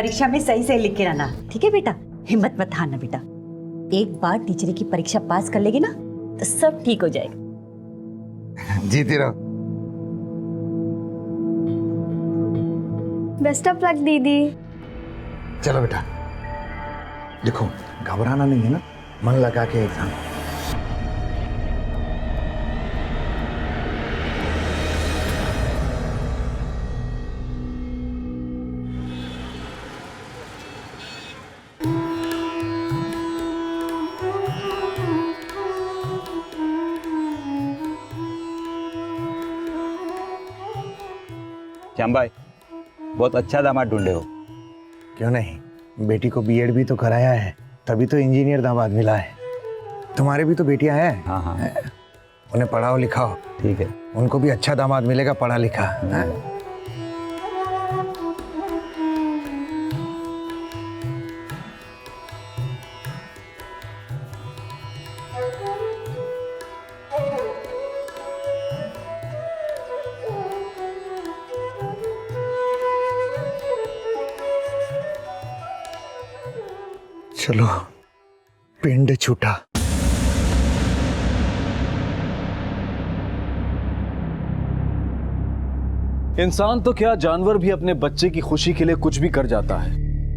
परीक्षा में सही सही लिख के रहना, ठीक है बेटा? हिम्मत मत हारना बेटा। एक बार टीचर की परीक्षा पास कर लेगी ना तो सब ठीक हो जाएगा। जीती रहो। बेस्ट ऑफ लक दीदी। चलो बेटा, देखो घबराना नहीं है ना, मन लगा के एग्जाम। श्याम भाई, बहुत अच्छा दामाद ढूंढे हो। क्यों नहीं, बेटी को बीएड भी तो कराया है, तभी तो इंजीनियर दामाद मिला है। तुम्हारे भी तो बेटियां हैं। हाँ हाँ, उन्हें पढ़ाओ लिखाओ, ठीक है। उनको भी अच्छा दामाद मिलेगा पढ़ा लिखा है। चलो, पिंड छूटा। इंसान तो क्या, जानवर भी अपने बच्चे की खुशी के लिए कुछ भी कर जाता है।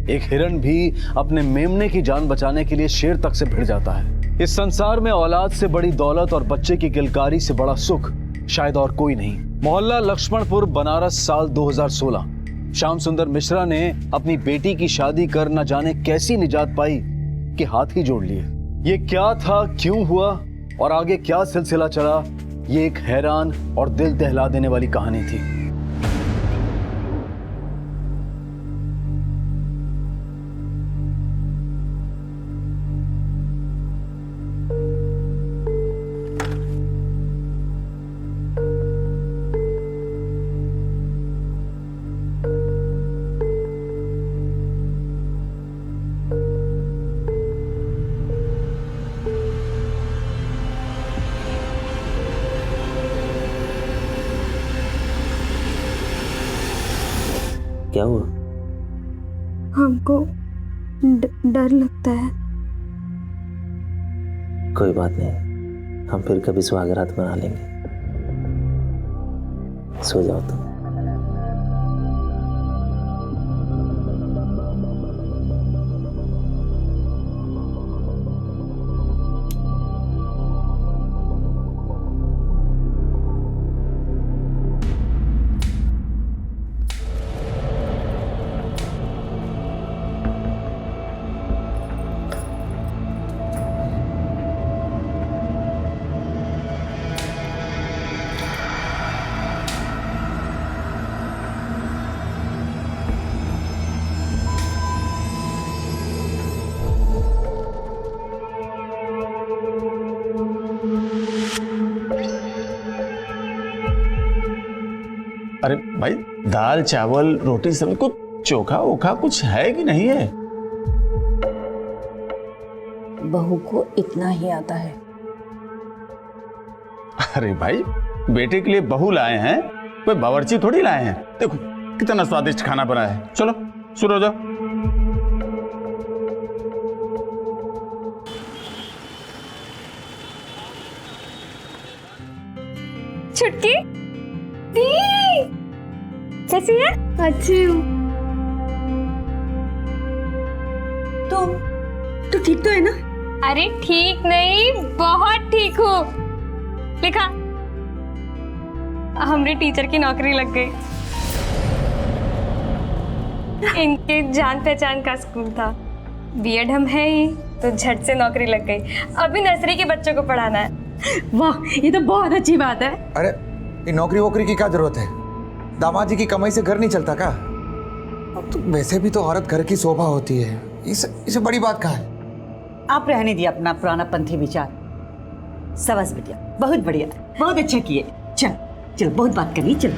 एक हिरण भी अपने मेमने की जान बचाने के लिए शेर तक से भिड़ जाता है। इस संसार में औलाद से बड़ी दौलत और बच्चे की किलकारी से बड़ा सुख शायद और कोई नहीं। मोहल्ला लक्ष्मणपुर, बनारस, साल 2016। श्याम सुंदर मिश्रा ने अपनी बेटी की शादी कर न जाने कैसी निजात पाई कि हाथ ही जोड़ लिए। ये क्या था, क्यों हुआ और आगे क्या सिलसिला चला, ये एक हैरान और दिल दहला देने वाली कहानी थी। क्या हुआ? हमको डर लगता है। कोई बात नहीं, हम फिर कभी सुहागरात मना लेंगे। सो जाओ तुम। अरे भाई, दाल चावल रोटी सब्जी, कुछ चोखा ओखा कुछ है कि नहीं है? बहू को इतना ही आता है। अरे भाई, बेटे के लिए बहू लाए हैं, कोई बावर्ची थोड़ी लाए हैं। देखो कितना स्वादिष्ट खाना बना है। चलो शुरू हो जाओ। छुटकी कैसी है? अच्छी हूँ। तू ठीक तो है ना? अरे ठीक नहीं, बहुत ठीक हूँ। लिखा, हमारी टीचर की नौकरी लग गई। इनके जान पहचान का स्कूल था, बीएड हम है ही, तो झट से नौकरी लग गई। अभी नर्सरी के बच्चों को पढ़ाना है। वाह, ये तो बहुत अच्छी बात है। अरे ये नौकरी वोकरी की क्या जरूरत है? दामाद जी की कमाई से घर नहीं चलता का? अब तो वैसे भी तो औरत घर की शोभा होती है, इसे बड़ी बात कहा है? आप रहने दिए अपना पुराना पंथी विचार। सबस बिटिया, बहुत बढ़िया, बहुत अच्छा किए। चल चल, बहुत बात करी, चल।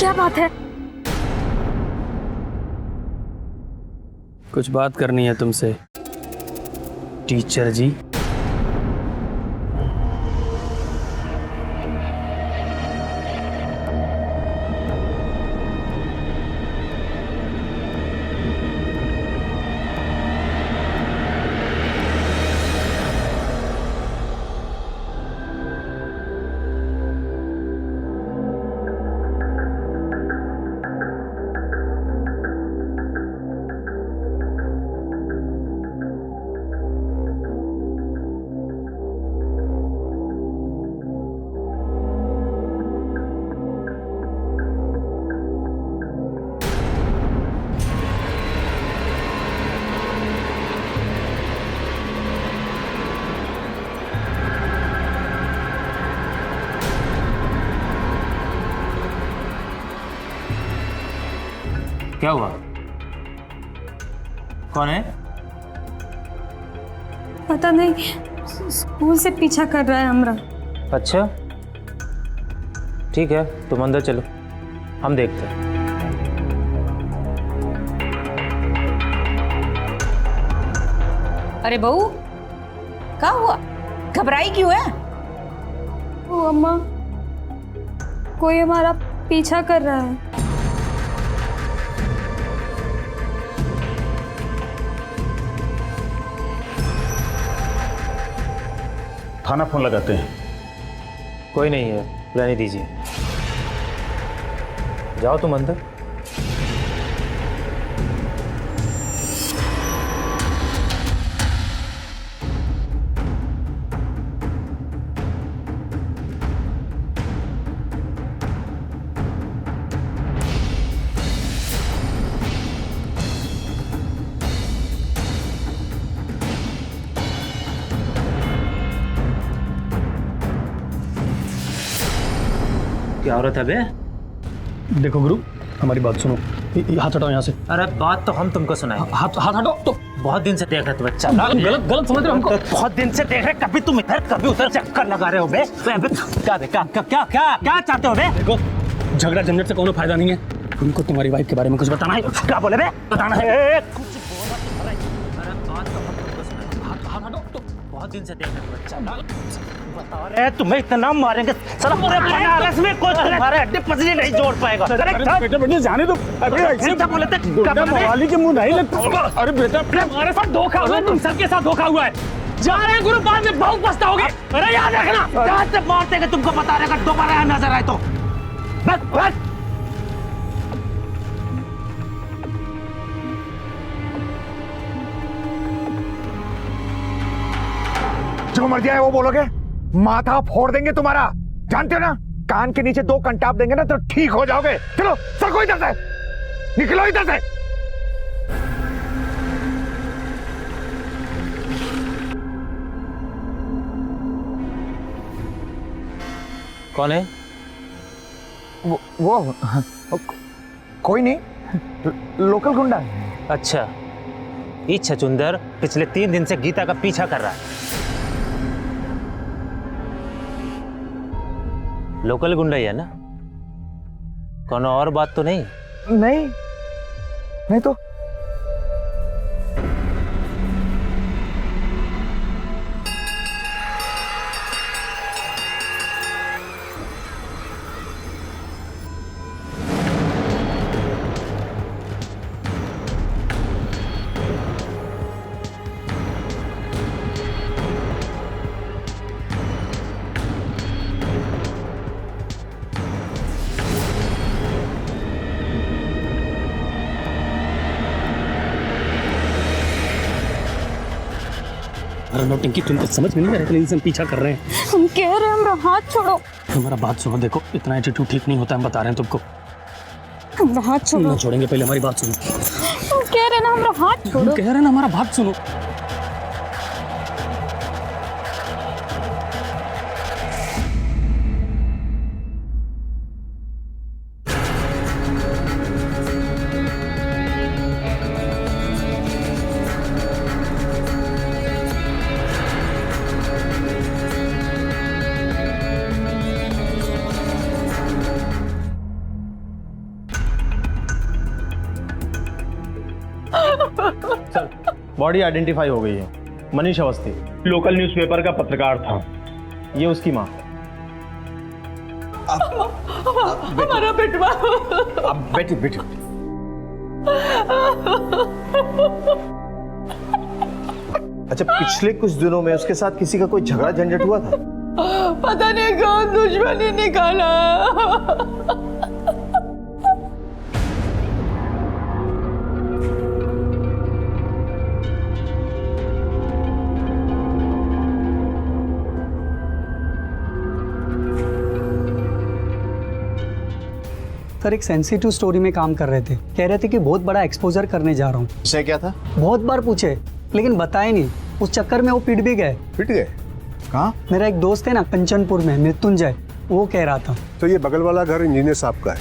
क्या बात है? कुछ बात करनी है तुमसे टीचर जी। क्या हुआ? कौन है? पता नहीं, स्कूल से पीछा कर रहा है हमरा। अच्छा ठीक है, तुम अंदर चलो, हम देखते हैं। अरे बहू, क्या हुआ? घबराई क्यों है? ओ अम्मा, कोई हमारा पीछा कर रहा है। थाना फोन लगाते हैं। कोई नहीं है, रहने दीजिए। जाओ तुम अंदर। क्या औरत है बे? देखो गुरु, हमारी बात सुनो। हाथ हटाओ यहाँ से। अरे बात तो हम तुमको सुनाएंगे। हाथ हाथ हटाओ तो। बहुत दिन से देख रहे थे बच्चा। गलत समझ रहे हो हमको। बहुत दिन से देख रहे, कभी तुम इधर कभी उधर चक्कर लगा रहे हो बे। क्या क्या चाहते हो बे? देखो, झगड़ा झंझट से कोनो फायदा नहीं है। उनको तुम्हारी वाइफ के बारे में कुछ बताना है। क्या बोले बे? बताना है। बहुत दिन से देख रहे थे बच्चा। बता रहे तुम्हें इतना मारेंगे, साला पूरे बनारस में कोई तुम्हारे हड्डी पसली नहीं जोड़ पाएगा। बेटा बेटा जाने दो। अरे ऐसे क्या बोले थे? मवाली के मुंह नहीं लगता। अरे बेटा हमारे साथ धोखा हुआ है, तुम सबके साथ धोखा हुआ है। जा रहे हैं गुरु, बाद में बहुत पछताओगे। अरे याद रखना, कहाँ से मारते तुमको बता रहे, अगर दोबारा यहाँ नजर आए तो। बस बस। जो मर्जी है वो बोलोगे, माथा फोड़ देंगे तुम्हारा। जानते हो ना, कान के नीचे 2 कंटाप देंगे ना तो ठीक हो जाओगे। चलो सबको इधर से निकलो, इधर से। कौन है? वो कोई नहीं, लोकल गुंडा। अच्छा, ये छचुंदर पिछले 3 दिन से गीता का पीछा कर रहा है। लोकल गुंडा ही है ना? कौन और बात तो नहीं? नहीं तो नौटंकी तुमको समझ में नहीं आ रहा, लेकिन पीछा कर रहे हैं। हम कह रहे हैं हमरा हाथ छोड़ो। हमारा बात सुनो, देखो इतना एटीट्यूड ठीक नहीं होता, हम बता रहे हैं तुमको। हमरा हाथ छोड़ो। ना छोड़ेंगे, पहले हमारी बात सुनो। हम कह रहे हैं ना, हमरा हाथ छोड़ो। कह रहे हैं ना, हमारा बात सुनो। सर, बॉडी आइडेंटिफाई हो गई है। मनीष अवस्थी, लोकल न्यूज़पेपर का पत्रकार था। ये उसकी माँ। हमारा बेटवा। अब बेटी बेटी अच्छा, पिछले कुछ दिनों में उसके साथ किसी का कोई झगड़ा झंझट हुआ था? पता नहीं कौन दुश्मनी निकाला। सर, एक सेंसिटिव स्टोरी में काम कर रहे थे। कह रहे थे कि बहुत बड़ा एक्सपोजर करने जा रहा हूँ। विषय क्या था? बहुत बार पूछे लेकिन बताए नहीं। उस चक्कर में वो पिट भी गए। पिट गए? कहाँ? मेरा एक दोस्त है ना कंचनपुर में, मृत्युंजय, वो कह रहा था। तो ये बगल वाला घर इंजीनियर साहब का है।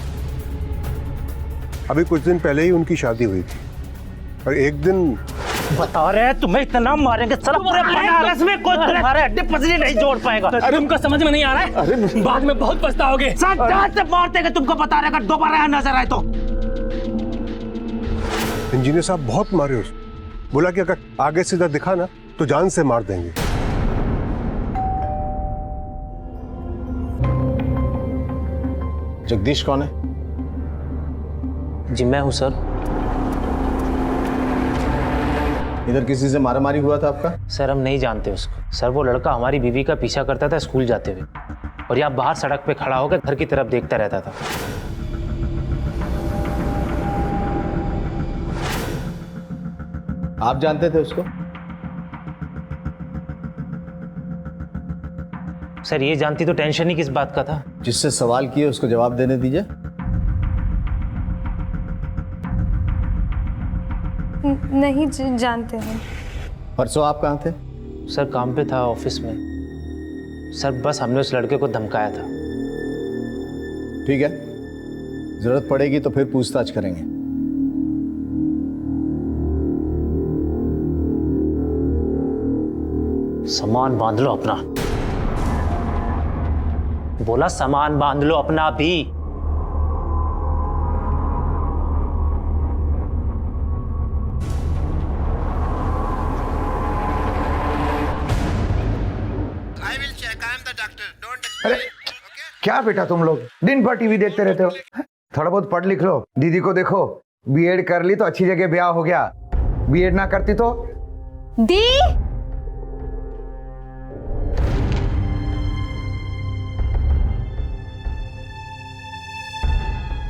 अभी कुछ दिन पहले ही उनकी शादी हुई थी और एक दिन बता रहे हैं तुम्हें इतना मारेंगे, साला पूरे बनारस में कोई तुम्हारे हड्डी पसली नहीं जोड़ पाएगा। तुमको समझ में नहीं आ रहा है? बाद में बहुत पछताओगे। जान से मारते कि तुमको बता रहेगा, दोबारा यहाँ नजर आए तो। इंजीनियर साहब बहुत मारे उसको। बोला कि अगर आगे सीधा दिखा ना तो जान से मार देंगे। जगदीश कौन है? जी मैं हूँ सर। इधर किसी से मारामारी हुआ था आपका? सर हम नहीं जानते उसको। सर वो लड़का हमारी बीवी का पीछा करता था स्कूल जाते हुए, और यहाँ बाहर सड़क पे खड़ा होकर घर की तरफ देखता रहता था। आप जानते थे उसको? सर ये जानती तो टेंशन ही किस बात का था। जिससे सवाल किए उसको जवाब देने दीजिए। नहीं जानते हैं। परसों आप कहाँ थे? सर काम पे था ऑफिस में। सर बस हमने उस लड़के को धमकाया था। ठीक है, जरूरत पड़ेगी तो फिर पूछताछ करेंगे। सामान बांध लो अपना। बोला सामान बांध लो अपना भी। अरे क्या बेटा तुम लोग दिन भर टीवी देखते रहते हो? थोड़ा बहुत पढ़ लिख लो। दीदी को देखो, बीएड कर ली तो अच्छी जगह ब्याह हो गया। बीएड ना करती तो दी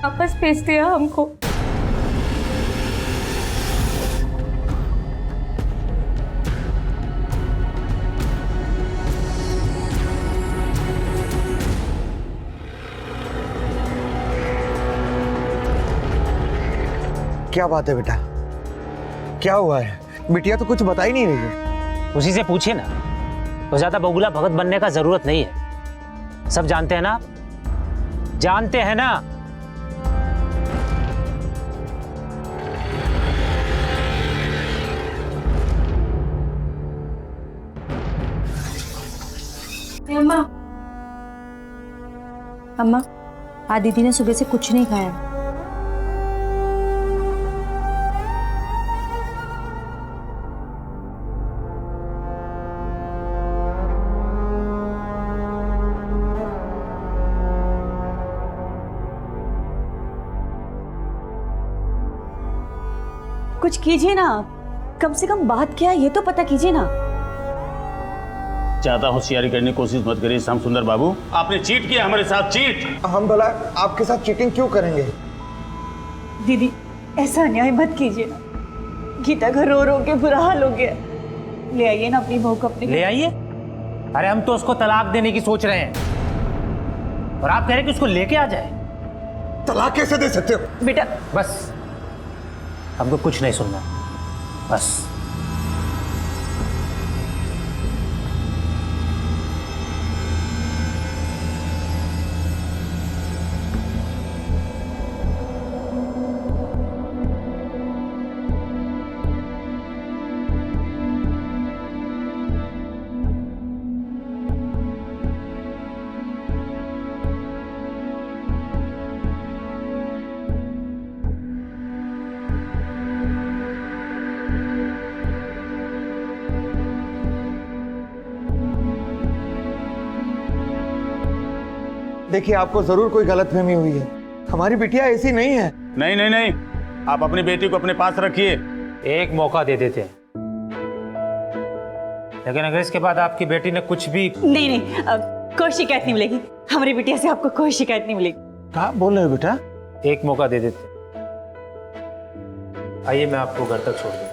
वापस भेज दिया हमको। क्या बात है बेटा, क्या हुआ है? बिटिया तो कुछ बता ही नहीं रही है। उसी से पूछिए ना। तो ज्यादा बगुला भगत बनने का जरूरत नहीं है। सब जानते हैं ना, जानते हैं ना। अम्मा, अम्मा, आज दीदी ने सुबह से कुछ नहीं खाया। कुछ कीजिए ना, कम से कम बात क्या है ये तो पता कीजिए ना। ज्यादा होशियारी करने की कोशिश मत करिए श्याम सुंदर बाबू। आपने चीट किया हमारे साथ, चीट। हम भला आपके साथ चीटिंग क्यों करेंगे? दीदी ऐसा अन्याय मत कीजिए ना। गीता घर रो रो के बुरा हाल हो गया। ले आइए ना अपनी बहू को अपने। ले आइए। अरे हम तो उसको तलाक देने की सोच रहे हैं और आप कह रहे हैं कि उसको लेके आ जाए। तलाक कैसे दे सकते हो? बेटा बस हमको कुछ नहीं सुनना, बस। देखिए आपको जरूर कोई गलतफहमी हुई है, हमारी बिटिया ऐसी नहीं है। नहीं नहीं नहीं, आप अपनी बेटी को अपने पास रखिए। एक मौका दे देते हैं, लेकिन अगर इसके बाद आपकी बेटी ने कुछ भी नहीं नहीं, कोई शिकायत नहीं मिलेगी, हमारी बिटिया से आपको कोई शिकायत नहीं मिलेगी। क्या बोल रहे हो बेटा? एक मौका दे देते। आइए मैं आपको घर तक छोड़ दूं।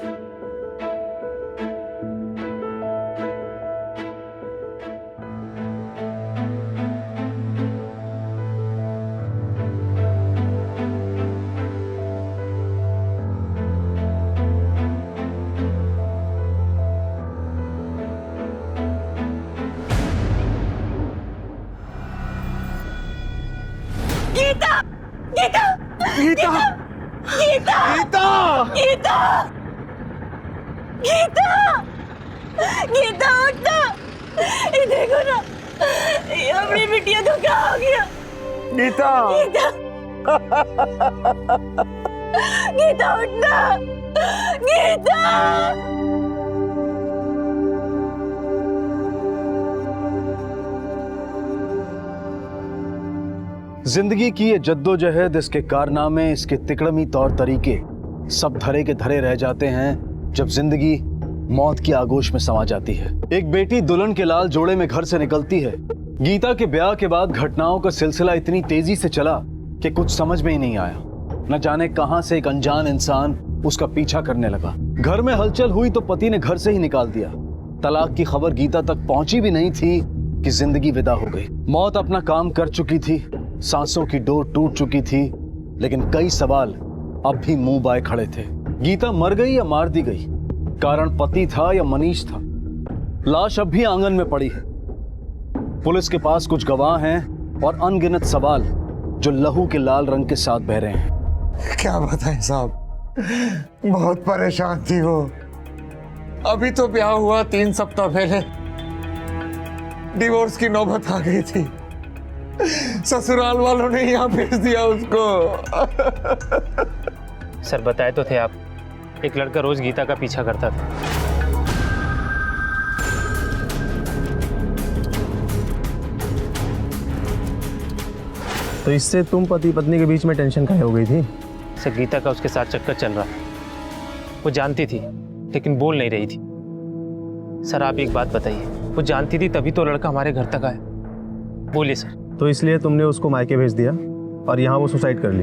गीता गीता गीता गीता गीता गीता गीता उठना, ये देखो ना, ये अपनी बिटिया को क्या हो गया? गीता गीता गीता उठना, गीता। जिंदगी की ये जद्दोजहद, इसके कारनामे, इसके तिकड़मी तौर तरीके सब धरे के धरे रह जाते हैं जब जिंदगी मौत की आगोश में समा जाती है। एक बेटी दुल्हन के लाल जोड़े में घर से निकलती है। गीता के ब्याह के बाद घटनाओं का सिलसिला इतनी तेजी से चला कि कुछ समझ में ही नहीं आया। न जाने कहां से एक अनजान इंसान उसका पीछा करने लगा। घर में हलचल हुई तो पति ने घर से ही निकाल दिया। तलाक की खबर गीता तक पहुंची भी नहीं थी कि जिंदगी विदा हो गई। मौत अपना काम कर चुकी थी, सांसों की डोर टूट चुकी थी, लेकिन कई सवाल अब भी मुंह बाए खड़े थे। गीता मर गई या मार दी गई? कारण पति था या मनीष था? लाश अब भी आंगन में पड़ी है। पुलिस के पास कुछ गवाह हैं और अनगिनत सवाल जो लहू के लाल रंग के साथ बह रहे हैं। क्या बताएं साहब, बहुत परेशान थी वो। अभी तो ब्याह हुआ 3 सप्ताह पहले, डिवोर्स की नौबत आ गई थी। ससुराल वालों ने यहाँ भेज दिया उसको। सर बताए तो थे आप, एक लड़का रोज गीता का पीछा करता था। तो इससे तुम पति पत्नी के बीच में टेंशन काहे हो गई थी? सर गीता का उसके साथ चक्कर चल रहा था, वो जानती थी लेकिन बोल नहीं रही थी। सर आप एक बात बताइए, वो जानती थी तभी तो लड़का हमारे घर तक आया। बोलिए सर। तो इसलिए तुमने उसको मायके भेज दिया और यहाँ वो सुसाइड कर ली?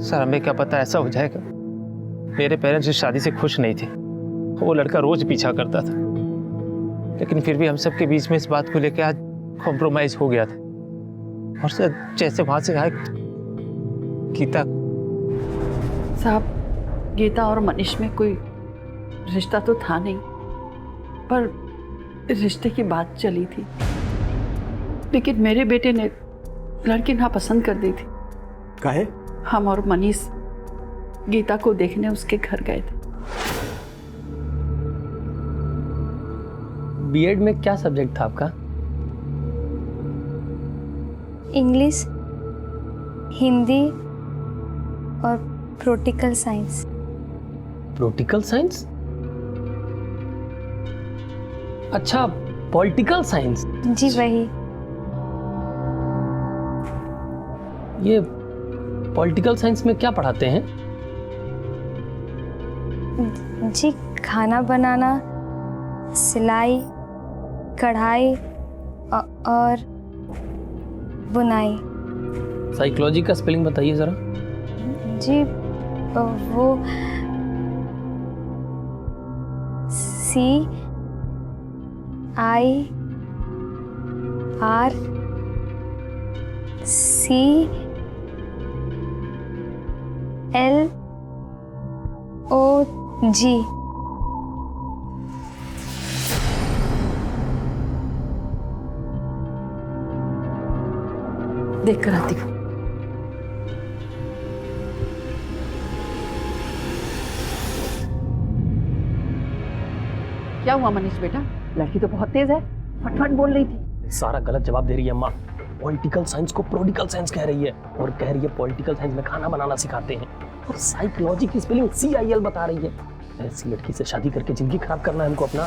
सर हमें क्या पता ऐसा हो जाएगा। मेरे पेरेंट्स इस शादी से खुश नहीं थे, वो लड़का रोज पीछा करता था, लेकिन फिर भी हम सब के बीच में इस बात को लेकर आज कॉम्प्रोमाइज हो गया था। और सर जैसे वहां से आए गीता। साहब गीता और मनीष में कोई रिश्ता तो था नहीं, पर रिश्ते की बात चली थी, लेकिन मेरे बेटे ने लड़की नापसंद कर दी थी। काहे? हम और मनीष गीता को देखने उसके घर गए थे। बीएड में क्या सब्जेक्ट था आपका? इंग्लिश, हिंदी और प्रोटिकल साइंस। प्रोटिकल साइंस? अच्छा, पॉलिटिकल साइंस। जी वही। ये पॉलिटिकल साइंस में क्या पढ़ाते हैं? जी खाना बनाना, सिलाई, कढ़ाई और बुनाई। साइकोलॉजी का स्पेलिंग बताइए जरा। जी वो CIRCLOG। देख कर आती हूँ। क्या हुआ मनीष बेटा? लड़की तो बहुत तेज है, फटफट बोल रही थी। सारा गलत जवाब दे रही है माँ। पॉलिटिकल साइंस को प्रोटिकल साइंस कह रही है और कह रही है पॉलिटिकल साइंस में खाना बनाना सिखाते हैं, और साइकोलॉजी की स्पेलिंग CIL बता रही है। ऐसी लड़की से शादी करके जिंदगी खराब करना है हमको अपना।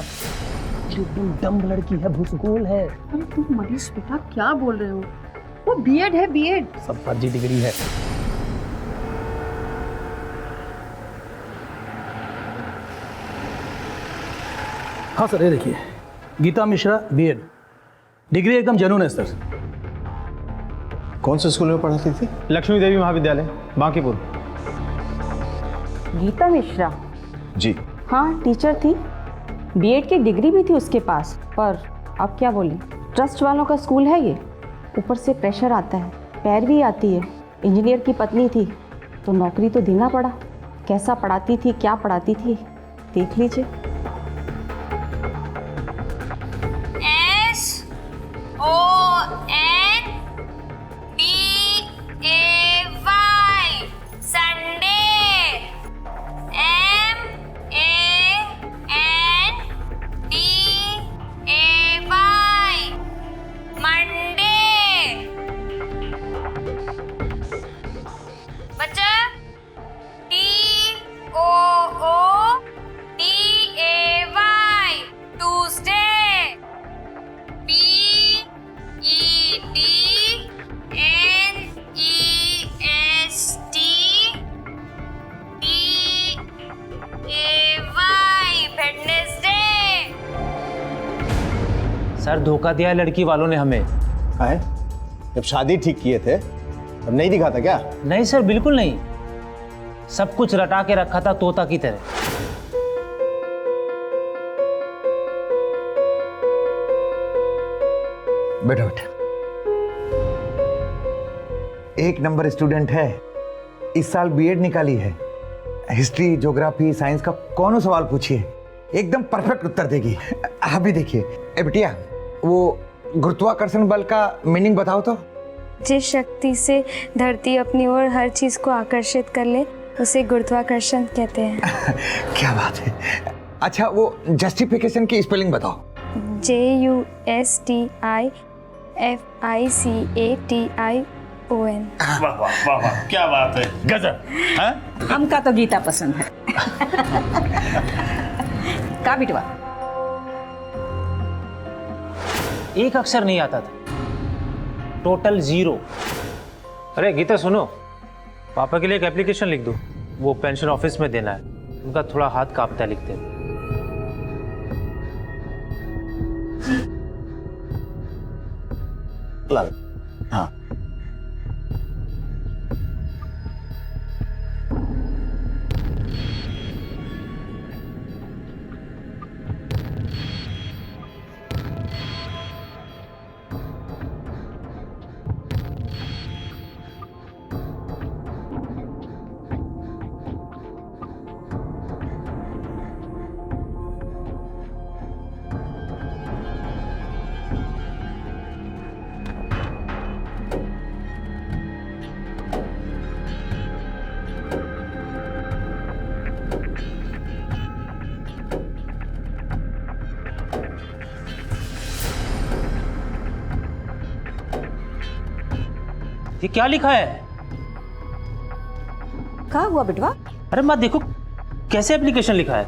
एकदम डम्ब लड़की है, भूसगोल है। अरे तुम मनीष बेटा क्या बोल रहे हो? वो बीएड है, बीएड। सब फर्जी डिग्री है। हाँ सर, ये देखिए, गीता मिश्रा बीएड, डिग्री एकदम जेन्युइन है सर। कौन से स्कूल में पढ़ाती थी? लक्ष्मी देवी महाविद्यालय, बांकीपुर। गीता मिश्रा? जी हाँ, टीचर थी, बीएड की डिग्री भी थी उसके पास, पर अब क्या बोले, ट्रस्ट वालों का स्कूल है ये, ऊपर से प्रेशर आता है, पैरवी आती है। इंजीनियर की पत्नी थी तो नौकरी तो देना पड़ा। कैसा पढ़ाती थी, क्या पढ़ाती थी, देख लीजिए। सर, धोखा दिया लड़की वालों ने हमें। है? जब शादी ठीक किए थे तब नहीं दिखा था क्या? नहीं सर, बिल्कुल नहीं, सब कुछ रटा के रखा था तोता की तरह। बेटा बेटा, एक नंबर स्टूडेंट है, इस साल बीएड निकाली है। हिस्ट्री, ज्योग्राफी, साइंस का कौन सवाल पूछिए एकदम परफेक्ट उत्तर देगी। अभी देखिए, ए बिटिया, वो गुरुत्वाकर्षण बल का मीनिंग बताओ तो। जिस शक्ति से धरती अपनी ओर हर चीज को आकर्षित कर ले उसे गुरुत्वाकर्षण कहते हैं। क्या बात है। अच्छा, वो जस्टिफिकेशन की स्पेलिंग बताओ। JUSTIFICATION। वाह वाह वाह वाह, क्या बात है, गजब। हाँ? हमका तो गीता पसंद है। का बिटवा? एक अक्षर नहीं आता था, टोटल 0। अरे गीता सुनो, पापा के लिए एक एप्लीकेशन लिख दो, वो पेंशन ऑफिस में देना है, उनका थोड़ा हाथ कांपता है लिखते हैं। लाल, हाँ ये क्या लिखा है? क्या हुआ बिटवा? अरे माँ देखो कैसे एप्लीकेशन लिखा है।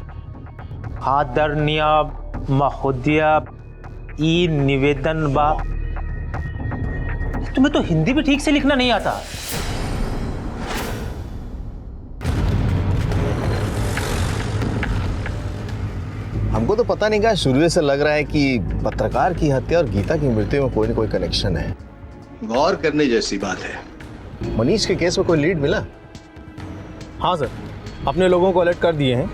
आदरणीय महोदय, ई निवेदन बा। तुम्हें तो हिंदी भी ठीक से लिखना नहीं आता। हमको तो पता नहीं क्या, शुरू से लग रहा है कि पत्रकार की हत्या और गीता की मृत्यु में कोई न कोई कनेक्शन है। गौर करने जैसी बात है। मनीष के केस में कोई लीड मिला? हाँ सर, अपने लोगों को अलर्ट कर दिए हैं।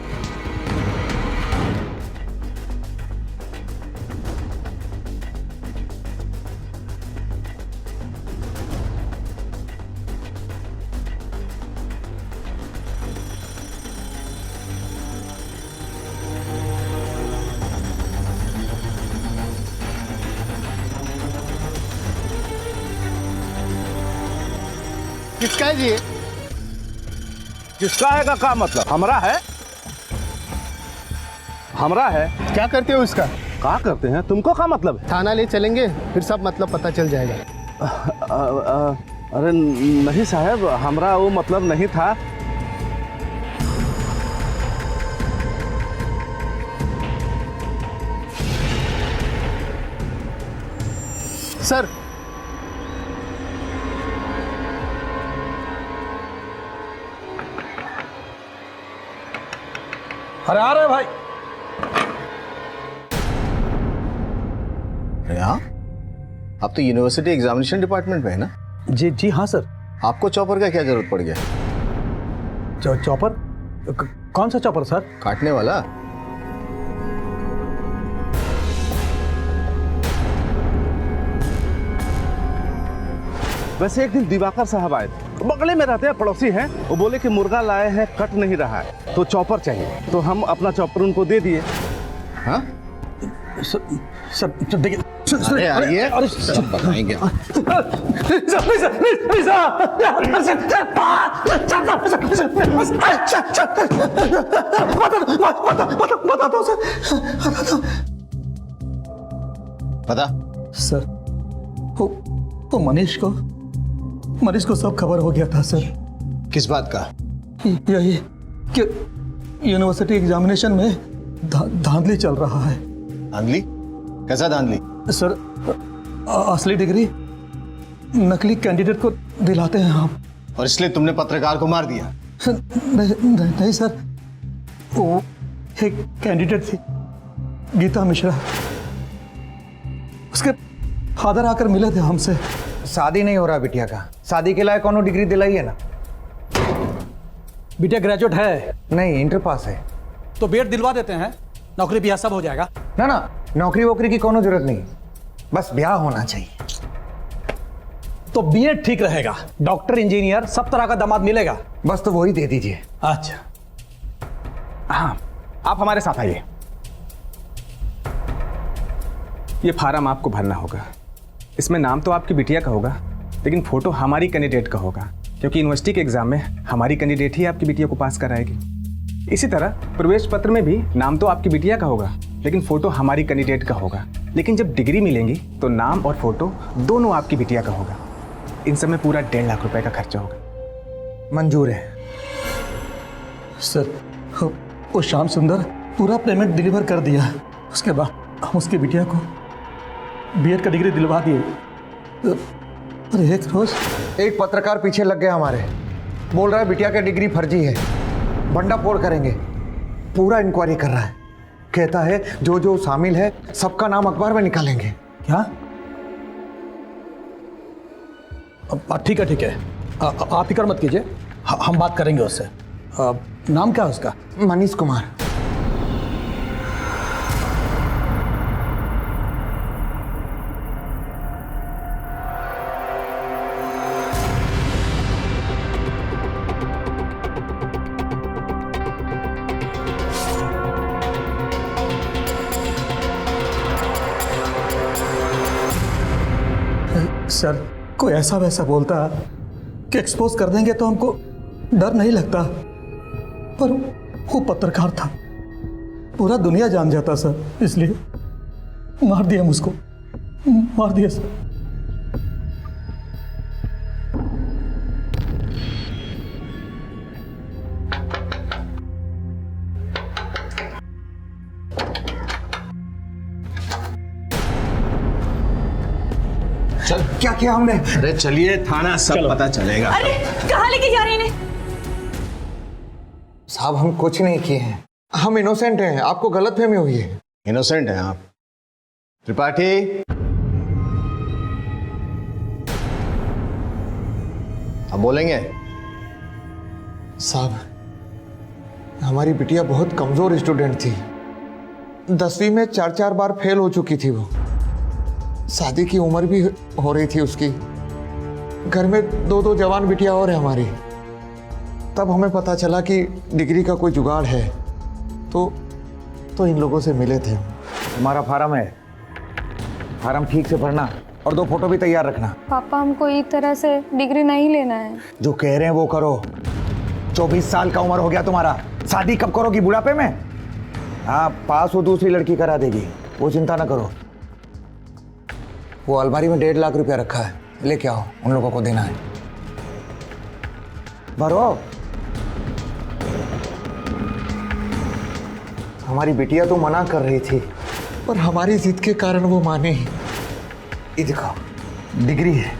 किसका है जी? किसका है का मतलब? हमरा है, हमरा है। क्या करते हो इसका? क्या करते हैं? तुमको क्या मतलब है? थाना ले चलेंगे, फिर सब मतलब पता चल जाएगा। अरे नहीं साहब, हमरा वो मतलब नहीं था। सर, अरे आ रहे भाई। अरे हाँ, आप तो यूनिवर्सिटी एग्जामिनेशन डिपार्टमेंट में है ना? जी जी हाँ सर। आपको चॉपर का क्या जरूरत पड़ गया? चॉपर? कौन सा चॉपर सर? काटने वाला। वैसे एक दिन दिवाकर साहब आए थे, बगले में रहते हैं, पड़ोसी हैं। वो बोले कि मुर्गा लाए हैं, कट नहीं रहा है, तो चॉपर चाहिए। तो हम अपना चॉपर उनको दे दिए। हाँ सर देखिए, अरे सब बताएंगे। पता सर, वो मनीष को सब खबर हो गया था सर। किस बात का? यही कि यूनिवर्सिटी एग्जामिनेशन में धांधली चल रहा है। धांधली? कैसा धांधली? सर, असली डिग्री नकली कैंडिडेट को दिलाते हैं आप। और इसलिए तुमने पत्रकार को मार दिया? नहीं सर, वो एक कैंडिडेट थी, गीता मिश्रा। उसके फादर आकर मिले थे हमसे। शादी नहीं हो रहा बिटिया का, शादी के लायक कौन डिग्री दिलाई है ना? बिटिया ग्रेजुएट है? नहीं, इंटर पास है। तो बीएड दिलवा देते हैं, नौकरी ब्याह सब हो जाएगा। ना ना, नौकरी वोकरी की कोनो जरूरत नहीं, बस ब्याह होना चाहिए। तो बीएड ठीक रहेगा, डॉक्टर इंजीनियर सब तरह का दामाद मिलेगा। बस तो वही दे दीजिए। अच्छा हाँ, आप हमारे साथ आइए। ये फार्म आपको भरना होगा। इसमें नाम तो आपकी बिटिया का होगा, लेकिन फोटो हमारी कैंडिडेट का होगा, क्योंकि यूनिवर्सिटी के एग्जाम में हमारी कैंडिडेट ही आपकी बिटिया को पास कराएगी। इसी तरह प्रवेश पत्र में भी नाम तो आपकी बिटिया का होगा, लेकिन फोटो हमारी कैंडिडेट का होगा। लेकिन जब डिग्री मिलेंगी तो नाम और फोटो दोनों आपकी बिटिया का होगा। इन सब में पूरा 1.5 लाख रुपए का खर्चा होगा। मंजूर है सर। वो श्याम सुंदर पूरा पेमेंट डिलीवर कर दिया है। उसके बाद हम उसकी बिटिया को बीएड का डिग्री दिलवा दिए। अरे एक रोज एक पत्रकार पीछे लग गया हमारे, बोल रहा है बिटिया की डिग्री फर्जी है, भंडा फोड़ करेंगे। पूरा इंक्वायरी कर रहा है, कहता है जो जो शामिल है सबका नाम अखबार में निकालेंगे। क्या? ठीक है ठीक है, आप फिक्र मत कीजिए, हम बात करेंगे उससे। नाम क्या है उसका? मनीष कुमार। सर, कोई ऐसा वैसा बोलता कि एक्सपोज कर देंगे तो हमको डर नहीं लगता, पर वो पत्रकार था, पूरा दुनिया जान जाता सर, इसलिए मार दिया मुझको, मार दिया सर। चल, क्या किया हमने? अरे चलिए थाना, सब पता चलेगा। अरे कहाँ लेके जा रहे हैं? साहब हम कुछ नहीं किए हैं, हम इनोसेंट हैं, आपको गलतफहमी हुई है। इनोसेंट हैं आप? त्रिपाठी, अब बोलेंगे? साहब, हमारी बिटिया बहुत कमजोर स्टूडेंट थी, 10वीं में 4 बार फेल हो चुकी थी। वो शादी की उम्र भी हो रही थी उसकी, घर में 2 जवान बिटिया और है हमारी। तब हमें पता चला कि डिग्री का कोई जुगाड़ है, तो इन लोगों से मिले थे। हमारा फार्म है, फार्म ठीक से भरना और 2 फोटो भी तैयार रखना। पापा, हमको एक तरह से डिग्री नहीं लेना है। जो कह रहे हैं वो करो। 24 साल का उम्र हो गया तुम्हारा, शादी कब करोगी? बुढ़ापे में? हाँ, पास हो दूसरी लड़की करा देगी, वो चिंता ना करो। वो अलमारी में 1.5 लाख रुपया रखा है, लेके आओ, उन लोगों को देना है। भरो। हमारी बिटिया तो मना कर रही थी, पर हमारी जिद के कारण वो माने ही। ये दिखाओ, डिग्री है।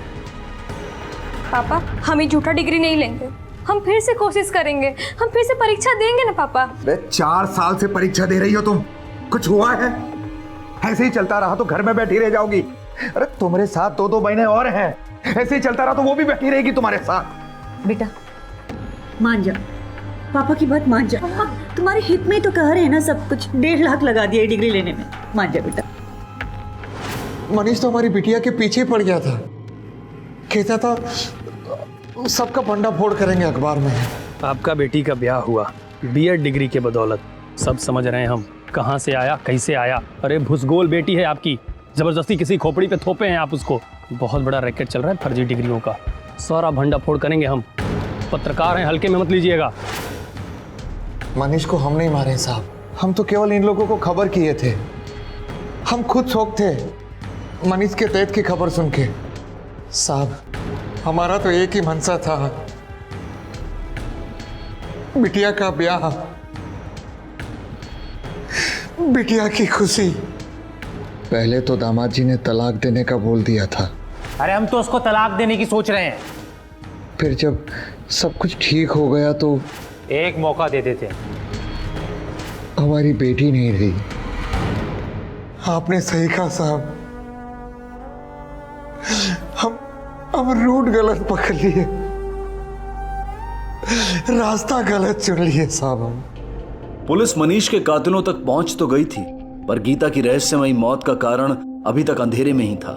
पापा, हम ये झूठा डिग्री नहीं लेंगे, हम फिर से कोशिश करेंगे, हम फिर से परीक्षा देंगे ना पापा। 4 साल से परीक्षा दे रही हो तुम, कुछ हुआ है? ऐसे ही चलता रहा तो घर में बैठी रह जाओगी। अरे तुम्हारे साथ 2 महीने और हैं, ऐसे ही चलता रहा तो वो भी बैठी रहेगी तुम्हारे साथ। बेटा मान जा, पापा की बात मान जा। तुम्हारे हित में तो कह रहे हैं ना सब कुछ। 1.5 लाख लगा दिया डिग्री लेने में, मान जा बेटा। मनीष तो हमारी बिटिया के पीछे पड़ गया था, कहता था सबका भंडा फोड़ करेंगे अखबार में। आपका बेटी का ब्याह हुआ बीएड डिग्री के बदौलत, सब समझ रहे हैं हम कहाँ से आया कैसे आया। अरे भुसगोल बेटी है आपकी, जबरदस्ती किसी खोपड़ी पे थोपे हैं आप उसको। बहुत बड़ा रैकेट चल रहा है फर्जी डिग्रियों का, सारा भंडा फोड़ करेंगे हम। पत्रकार हैं, हल्के में मत लीजिएगा। मनीष को हम नहीं मारे साहब, हम तो केवल इन लोगों को खबर किए थे। हम खुद शौक थे मनीष के तहत की खबर सुन के। साहब हमारा तो एक ही मनसा था, बिटिया का ब्याह, बिटिया की खुशी। पहले तो दामाद जी ने तलाक देने का बोल दिया था। अरे हम तो उसको तलाक देने की सोच रहे हैं। फिर जब सब कुछ ठीक हो गया तो एक मौका दे देते। हमारी बेटी नहीं रही। आपने सही कहा साहब, हम रूट गलत पकड़ लिए, रास्ता गलत चुन लिए साहब हम। पुलिस मनीष के कातिलों तक पहुंच तो गई थी, पर गीता की रहस्यमयी मौत का कारण अभी तक अंधेरे में ही था।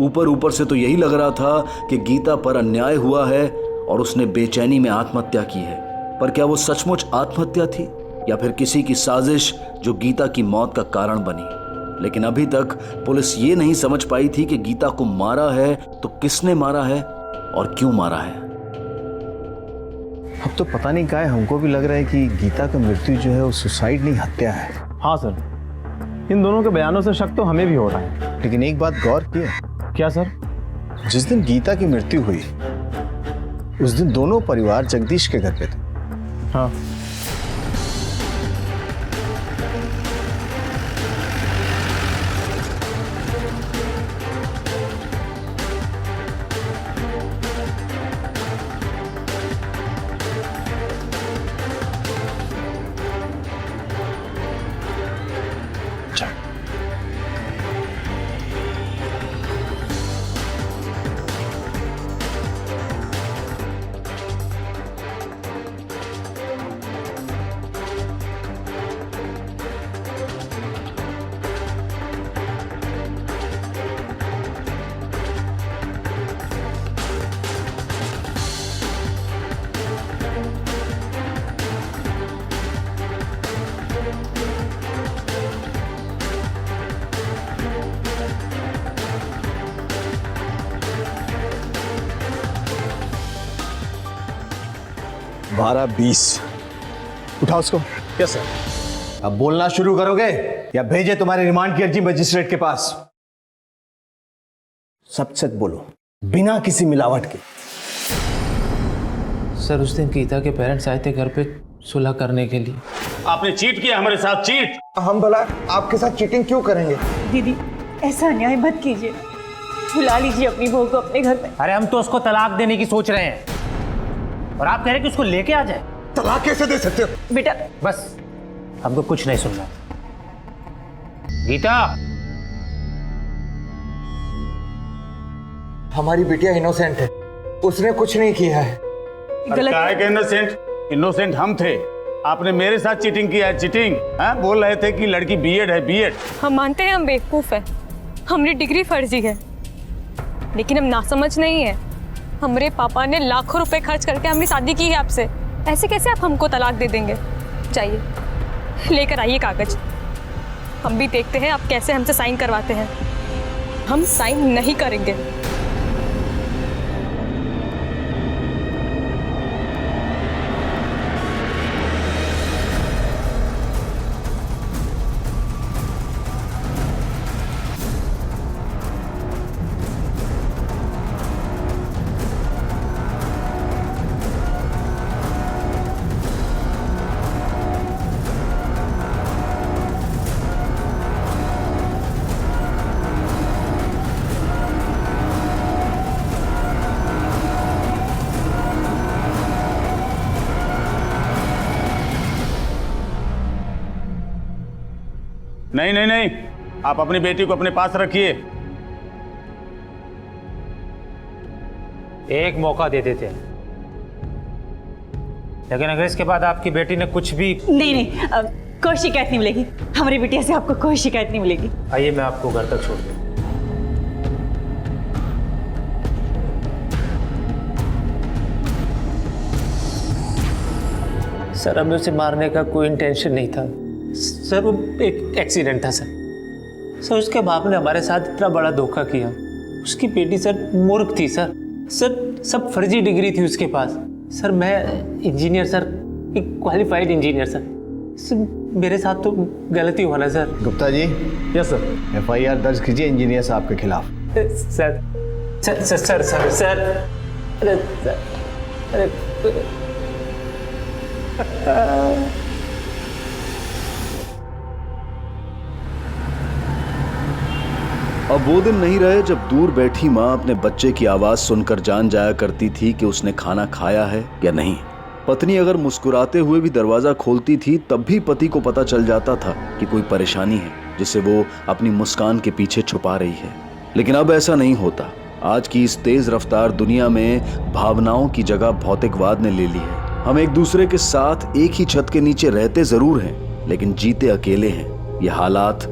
ऊपर से तो यही लग रहा था कि गीता पर अन्याय हुआ है और उसने बेचैनी में आत्महत्या की है। पर क्या वो सचमुच आत्महत्या थी या फिर किसी की साजिश जो गीता की मौत का कारण बनी? लेकिन अभी तक पुलिस ये नहीं समझ पाई थी कि गीता को मारा है तो किसने मारा है और क्यों मारा है। अब तो पता नहीं क्या है, हमको भी लग रहा है कि गीता का मृत्यु जो है वो सुसाइड नहीं हत्या है। हाँ सर, इन दोनों के बयानों से शक तो हमें भी हो रहा है। लेकिन एक बात गौर किया? क्या सर? जिस दिन गीता की मृत्यु हुई उस दिन दोनों परिवार जगदीश के घर पे थे। हाँ। बारह 20 उठाओ उसको। Yes sir. अब बोलना शुरू करोगे या भेजे तुम्हारे रिमांड की अर्जी मजिस्ट्रेट के पास? सब सच बोलो बिना किसी मिलावट के। सर उस दिन गीता के पेरेंट्स आए थे घर पे सुलह करने के लिए। आपने चीट किया हमारे साथ, चीट। हम भला आपके साथ चीटिंग क्यों करेंगे? दीदी ऐसा अन्याय मत कीजिए, बुला लीजिए अपनी बहू को अपने घर में। अरे हम तो उसको तलाक देने की सोच रहे हैं और आप कह रहे हैं कि उसको लेके आ जाए। तलाक कैसे दे सकते हो? बेटा बस हमको कुछ नहीं सुनना। गीता, हमारी बिटिया इनोसेंट है, उसने कुछ नहीं किया है। गलत इनोसेंट? इनोसेंट हम थे, आपने मेरे साथ चीटिंग किया है। चीटिंग बोल रहे थे कि लड़की बीएड है, बीएड। हम मानते हैं हम बेवकूफ़ हैं, हमारी डिग्री फर्जी है, लेकिन हम नासमझ नहीं है। हमारे पापा ने लाखों रुपए खर्च करके हमारी शादी की है आपसे, ऐसे कैसे आप हमको तलाक दे देंगे? चाहिए लेकर आइए कागज, हम भी देखते हैं आप कैसे हमसे साइन करवाते हैं। हम साइन नहीं करेंगे। नहीं नहीं नहीं, आप अपनी बेटी को अपने पास रखिए। एक मौका दे देते हैं, लेकिन अगर इसके बाद आपकी बेटी ने कुछ भी नहीं नहीं, कोई शिकायत नहीं मिलेगी। हमारी बिटिया से आपको कोई शिकायत नहीं मिलेगी। आइए, मैं आपको घर तक छोड़ दूँ। सर, हमें उसे मारने का कोई इंटेंशन नहीं था सर, वो एक एक्सीडेंट था सर। उसके बाप ने हमारे साथ इतना बड़ा धोखा किया। उसकी बेटी सर मूर्ख थी सर, सब फर्जी डिग्री थी उसके पास। सर मैं इंजीनियर सर, एक क्वालिफाइड इंजीनियर सर, मेरे साथ तो गलती हुआ ना सर। Gupta ji. Yes sir. FIR दर्ज कीजिए इंजीनियर साहब के खिलाफ। Sir sir sir sir sir sir अरे अरे अब वो दिन नहीं रहे जब दूर बैठी माँ अपने बच्चे की आवाज सुनकर जान जाया करती थी कि उसने खाना खाया है या नहीं। पत्नी अगर मुस्कुराते हुए भी दरवाजा खोलती थी तब भी पति को पता चल जाता था कि कोई परेशानी है जिसे वो अपनी मुस्कान के पीछे छुपा रही है। लेकिन अब ऐसा नहीं होता। आज की इस तेज रफ्तार दुनिया में भावनाओं की जगह भौतिकवाद ने ले ली है। हम एक दूसरे के साथ एक ही छत के नीचे रहते जरूर हैं, लेकिन जीते अकेले हैं। ये हालात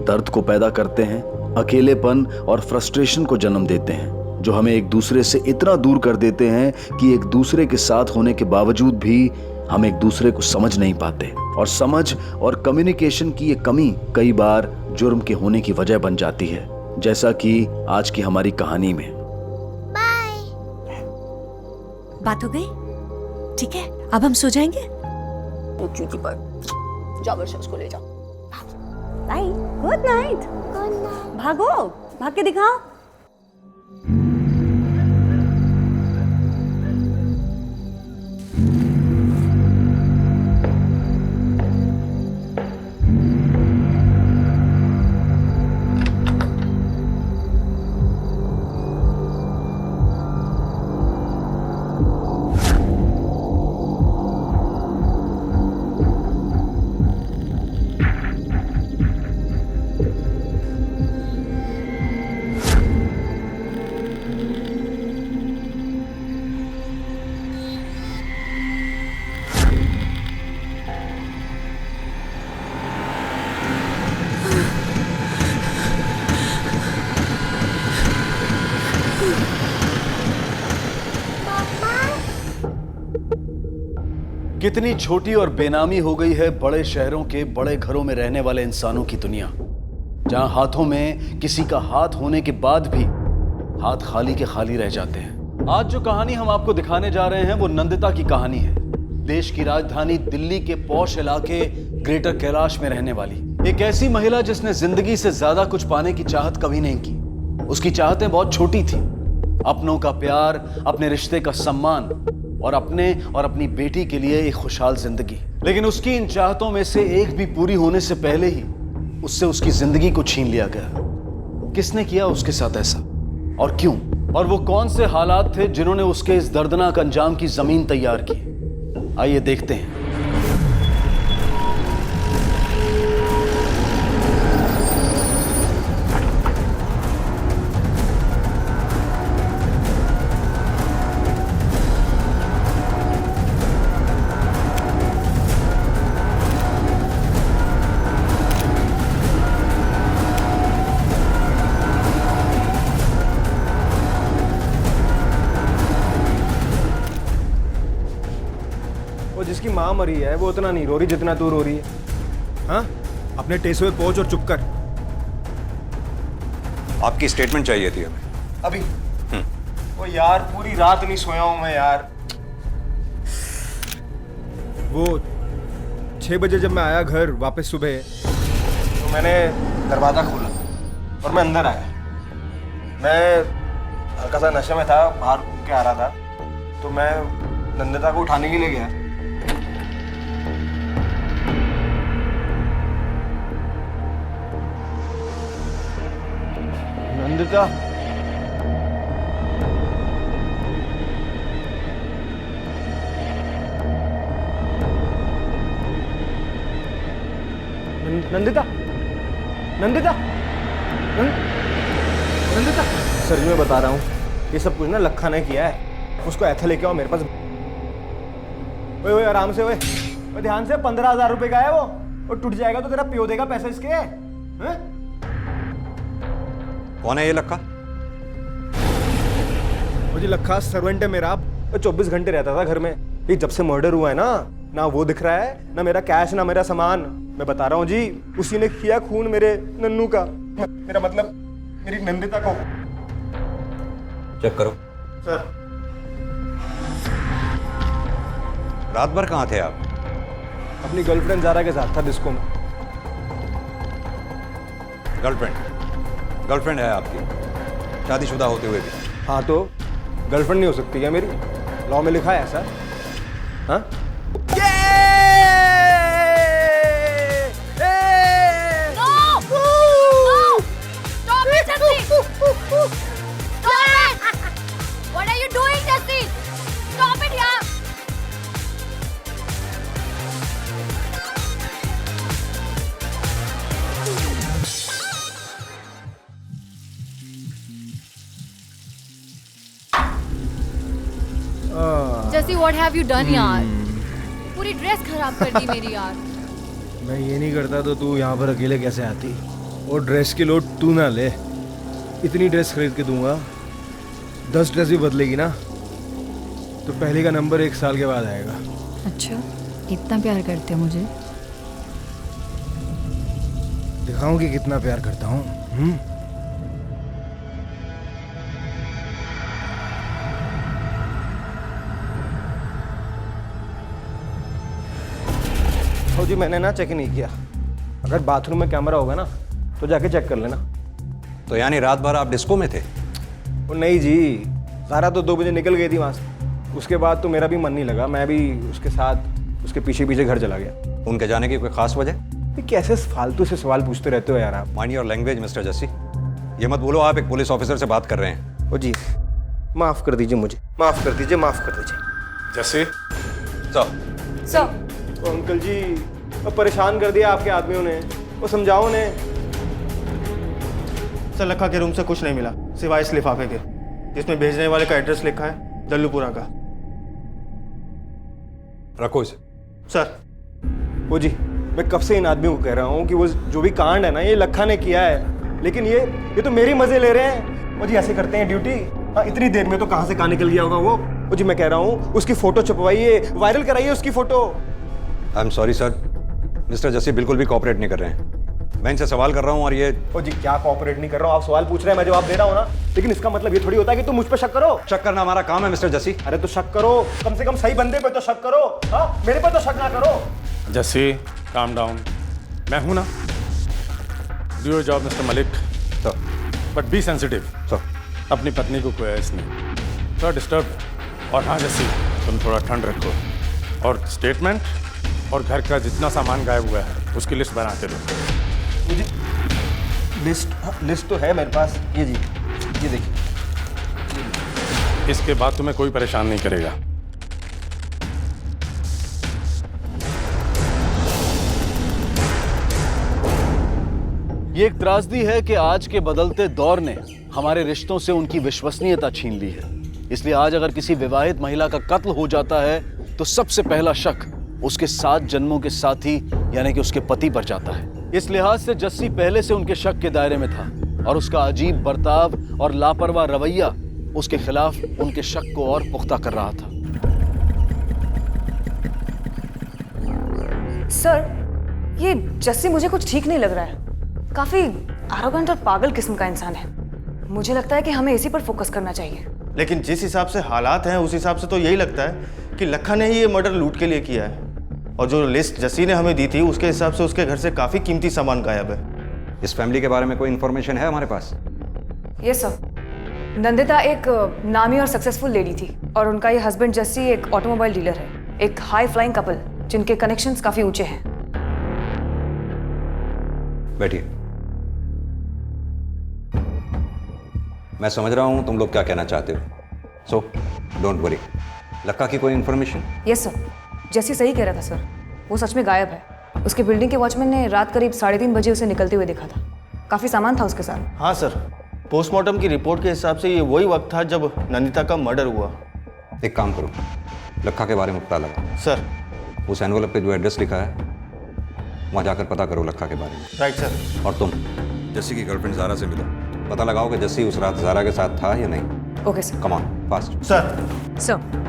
दर्द को पैदा करते हैं, अकेलेपन और फ्रस्ट्रेशन को जन्म देते हैं, जो हमें एक दूसरे से इतना दूर कर देते हैं कि एक दूसरे के साथ होने के बावजूद भी हम एक दूसरे को समझ नहीं पाते। और समझ और कम्युनिकेशन की ये कमी कई बार जुर्म के होने की वजह बन जाती है, जैसा कि आज की हमारी कहानी में। बात हो गई? ठीक है, अब हम सो जाएंगे। जाओ वर्षा, उसको ले जाओ। Bye, good night. भागो, भाग के दिखाओ। कितनी छोटी और बेनामी हो गई है बड़े शहरों के बड़े घरों में रहने वाले इंसानों की दुनिया, जहां हाथों में किसी का हाथ होने के बाद भी हाथ खाली के खाली रह जाते हैं। आज जो कहानी हम आपको दिखाने जा रहे हैं वो नंदिता की कहानी है। देश की राजधानी दिल्ली के पॉश इलाके ग्रेटर कैलाश में रहने वाली एक ऐसी महिला जिसने जिंदगी से ज्यादा कुछ पाने की चाहत कभी नहीं की। उसकी चाहतें बहुत छोटी थी, अपनों का प्यार, अपने रिश्ते का सम्मान और अपने और अपनी बेटी के लिए एक खुशहाल जिंदगी। लेकिन उसकी इन चाहतों में से एक भी पूरी होने से पहले ही उससे उसकी जिंदगी को छीन लिया गया। किसने किया उसके साथ ऐसा और क्यों? और वो कौन से हालात थे जिन्होंने उसके इस दर्दनाक अंजाम की जमीन तैयार की? आइए देखते हैं। जिसकी माँ मरी है वो उतना नहीं रो रही जितना तू रो रही है। हाँ, अपने टेसवे पहुंच और चुप कर। आपकी स्टेटमेंट चाहिए थी हमें अभी। वो यार पूरी रात नहीं सोया हूं मैं यार। वो 6 बजे जब मैं आया घर वापस सुबह, तो मैंने दरवाजा खोला और मैं अंदर आया। मैं हल्का सा नशे में था, बाहर घूम के आ रहा था, तो मैं नंदिता को उठाने के लिए गया। नंदिता, नंदिता, नंदिता, नंदिता। सर जी मैं बता रहा हूँ, ये सब कुछ ना लखा ने किया है। उसको ऐसा लेके आओ मेरे पास। ओए ओए आराम से, ओए ध्यान से। 15,000 रुपए का है वो, और टूट जाएगा तो तेरा पियो देगा पैसे इसके। हैं? कौन है ये लक्का? मुझे लखा सर्वेंट है मेरा, 24 घंटे रहता था घर में। ये जब से मर्डर हुआ है ना वो दिख रहा है, ना मेरा कैश ना मेरा सामान। मैं बता रहा हूँ जी, उसी ने किया खून मेरे नन्नू का, मेरा मतलब मेरी नंदिता को। चेक करो। सर रात भर कहाँ थे आप? अपनी गर्लफ्रेंड ज़ारा के साथ था डिस्को में। गर्लफ्रेंड है आपकी, शादीशुदा होते हुए भी? हाँ तो गर्लफ्रेंड नहीं हो सकती क्या मेरी? लॉ में लिखा है ऐसा? हाँ? What are you doing, Jesse? Stop it, yaar! Jesse, what have you done, यार? पूरी ड्रेस खराब कर दी मेरी यार। मैं ये नहीं करता तो तू यहाँ पर अकेले कैसे आती? और ड्रेस की लोड तू ना ले, इतनी ड्रेस खरीद के दूंगा, 10 ड्रेस भी बदलेगी ना तो पहले का नंबर 1 साल के बाद आएगा। अच्छा, इतना प्यार करते हो मुझे? दिखाऊं कि कितना प्यार करता हूँ। जी मैंने ना चेक नहीं किया, अगर बाथरूम में कैमरा होगा ना तो जाके चेक कर लेना। तो यानी रात भर आप डिस्को में थे? वो नहीं जी, ज़ारा तो 2 बजे निकल गई थी वहाँ से। उसके बाद तो मेरा भी मन नहीं लगा, मैं भी उसके साथ उसके पीछे पीछे घर चला गया। उनके जाने की कोई खास वजह? कैसे फालतू से सवाल पूछते रहते हो यार आप। Mind your language mister Jassi, ये मत बोलो आप एक पुलिस ऑफिसर से बात कर रहे हैं। ओ जी माफ़ कर दीजिए मुझे, माफ़ कर दीजिए, माफ़ कर दीजिए। जस्सी सर तो अंकल जी अब परेशान कर दिया आपके आदमियों ने, वो समझाओ उन्हें। सर लखा के रूम से कुछ नहीं मिला सिवाय इस लिफाफे के, जिसमें भेजने वाले का एड्रेस लिखा है दल्लूपुरा का। रखो इसे। सर वो जी मैं कब से इन आदमियों को कह रहा हूँ कि वो जो भी कांड है ना ये लखा ने किया है, लेकिन ये तो मेरी मजे ले रहे हैं। वो जी ऐसे करते हैं ड्यूटी। हाँ इतनी देर में तो कहाँ से कहाँ निकल गया होगा वो जी मैं कह रहा हूँ उसकी फोटो छपवाइए, वायरल कराइए उसकी photo. I am sorry sir, mister Jassi बिल्कुल भी कोऑपरेट नहीं कर रहे हैं। मैं इनसे सवाल कर रहा हूँ और ये। ओ जी क्या कोऑपरेट नहीं कर रहा हूँ, आप सवाल पूछ रहे हैं मैं जवाब दे रहा हूँ ना, लेकिन इसका मतलब ये थोड़ी होता है कि तुम मुझ पे शक करो। शक करना हमारा काम है मिस्टर जस्सी। अरे तो शक करो, कम से कम सही बंदे पे तो शक करो। हाँ मेरे पे तो शक ना करो। जस्सी काम डाउन, मैं हूं ना। Do your job mister Malik. But be sensitive. अपनी पत्नी को कोई ऐसा नहीं, थोड़ा डिस्टर्ब। और हाँ जस्सी तुम थोड़ा ठंड रखो, और स्टेटमेंट और घर का जितना सामान गायब हुआ है उसकी लिस्ट बनाते रहो। मुझे लिस्ट तो है मेरे पास, ये जी ये देखिए। इसके बाद तुम्हें कोई परेशान नहीं करेगा। ये एक त्रासदी है कि आज के बदलते दौर ने हमारे रिश्तों से उनकी विश्वसनीयता छीन ली है। इसलिए आज अगर किसी विवाहित महिला का कत्ल हो जाता है तो सबसे पहला शक उसके 7 जन्मों के साथी यानी कि उसके पति पर जाता है। इस लिहाज से जस्सी पहले से उनके शक के दायरे में था और उसका अजीब बर्ताव और लापरवाह रवैया उसके खिलाफ उनके शक को और पुख्ता कर रहा था। सर ये जस्सी मुझे कुछ ठीक नहीं लग रहा है, काफी एरोगेंट और पागल किस्म का इंसान है। मुझे लगता है कि हमें इसी पर फोकस करना चाहिए। लेकिन जिस हिसाब से हालात हैं उस हिसाब से तो यही लगता है कि लखा ने ही ये मर्डर लूट के लिए किया है, और जो लिस्ट जस्सी ने हमें दी थी उसके हिसाब से उसके घर से काफी कीमती सामान गायब है। इस फैमिली के बारे में कोई इन्फॉर्मेशन है हमारे पास? यस सर, नंदिता एक नामी और सक्सेसफुल लेडी थी और उनका ये हस्बैंड जस्सी एक ऑटोमोबाइल डीलर है, एक हाई फ्लाइंग कपल जिनके कनेक्शंस काफी ऊंचे हैं। बैठिए। मैं समझ रहा हूं तुम लोग क्या कहना चाहते हो, सो डोंट वरी। लक्का की कोई इन्फॉर्मेशन? यस सर, जस्सी सही कह रहा था सर, वो सच में गायब है। उसके बिल्डिंग के वॉचमैन ने रात करीब 3:30 बजे उसे निकलते हुए देखा था। काफ़ी सामान था उसके साथ। हाँ सर, पोस्टमार्टम की रिपोर्ट के हिसाब से ये वही वक्त था जब नंदिता का मर्डर हुआ। एक काम करो, लखा के बारे में पता लगा। सर, उस एनवलप पे जो एड्रेस लिखा है वहाँ जाकर पता करो लखा के बारे में। Right sir. और तुम जस्सी की गर्लफ्रेंड ज़ारा से मिलो, पता लगाओ कि जस्सी उस रात ज़ारा के साथ था या नहीं। Okay sir. Come on, fast. Sir. Sir.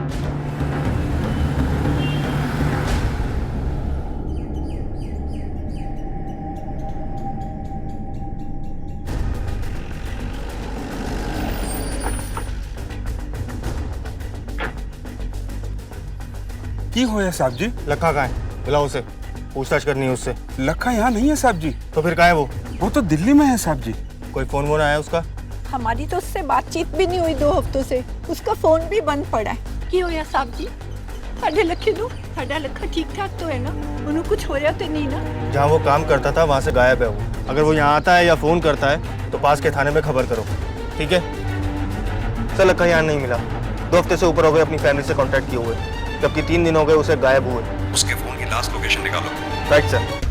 की होया साहब जी? लखा कहाँ है? बुलाओ उसे, पूछताछ करनी है उससे। लखा यहाँ नहीं है साहब जी। तो फिर कहाँ है वो? वो तो दिल्ली में है साहब जी। कोई फोन वोन आया उसका? हमारी तो उससे बातचीत भी नहीं हुई 2 हफ्तों से, उसका फोन भी बंद पड़ा है। की होया साहब जी? साढ़े लखे नो, साढ़ा लखा ठीक ठाक तो है ना? उन्हें कुछ होया तो नहीं ना? जहाँ वो काम करता था वहाँ से गायब है वो। अगर वो यहाँ आता है या फोन करता है तो पास के थाने में खबर करो, ठीक है? सर, लखा यहाँ नहीं मिला। 2 हफ्ते से ऊपर हो गए अपनी फैमिली से कांटेक्ट किए हुए, जबकि 3 दिन हो गए उसे गायब हुए। उसके फोन की लास्ट लोकेशन निकालो। Right sir.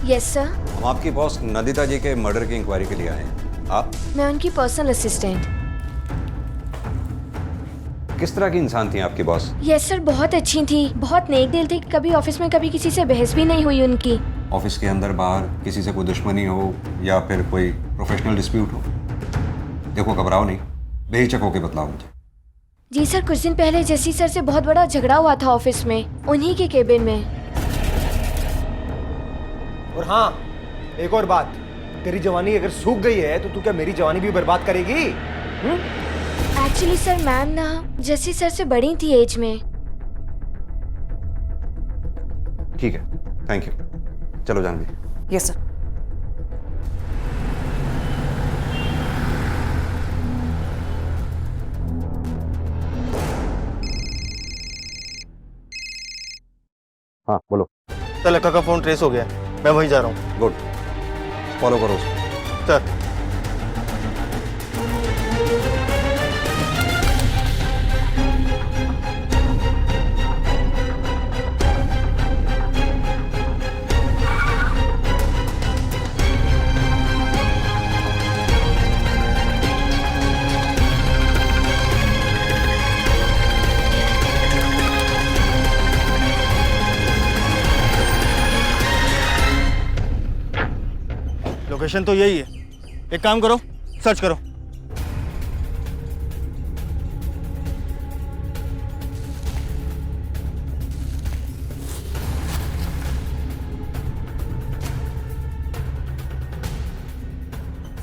Yes sir. हम आपकी बॉस नंदिता जी के मर्डर की इंक्वायरी के लिए आए हैं। आप? मैं उनकी पर्सनल असिस्टेंट। किस तरह की इंसान थी आपकी बॉस? यस सर, बहुत अच्छी थी, बहुत नेक दिल थी। कभी ऑफिस में कभी किसी से बहस भी नहीं हुई उनकी। ऑफिस के अंदर बाहर किसी से कोई दुश्मनी हो या फिर कोई प्रोफेशनल डिस्प्यूट हो? देखो, घबराओ नहीं, बेहिचक होकर बतलाओ मुझे। जी सर, कुछ दिन पहले जस्सी सर से बहुत बड़ा झगड़ा हुआ था ऑफिस में, उन्हीं के केबिन में। और हाँ, एक और बात, तेरी जवानी अगर सूख गई है तो तू क्या मेरी जवानी भी बर्बाद करेगी? एक्चुअली सर, मैम ना जस्सी सर से बड़ी थी एज में। ठीक है, थैंक यू। चलो जानवी। Yes sir. हाँ बोलो। सर, लखा का फोन ट्रेस हो गया, मैं वहीं जा रहा हूँ। गुड, फॉलो करो उसको। सर। लोकेशन तो यही है, एक काम करो, सर्च करो।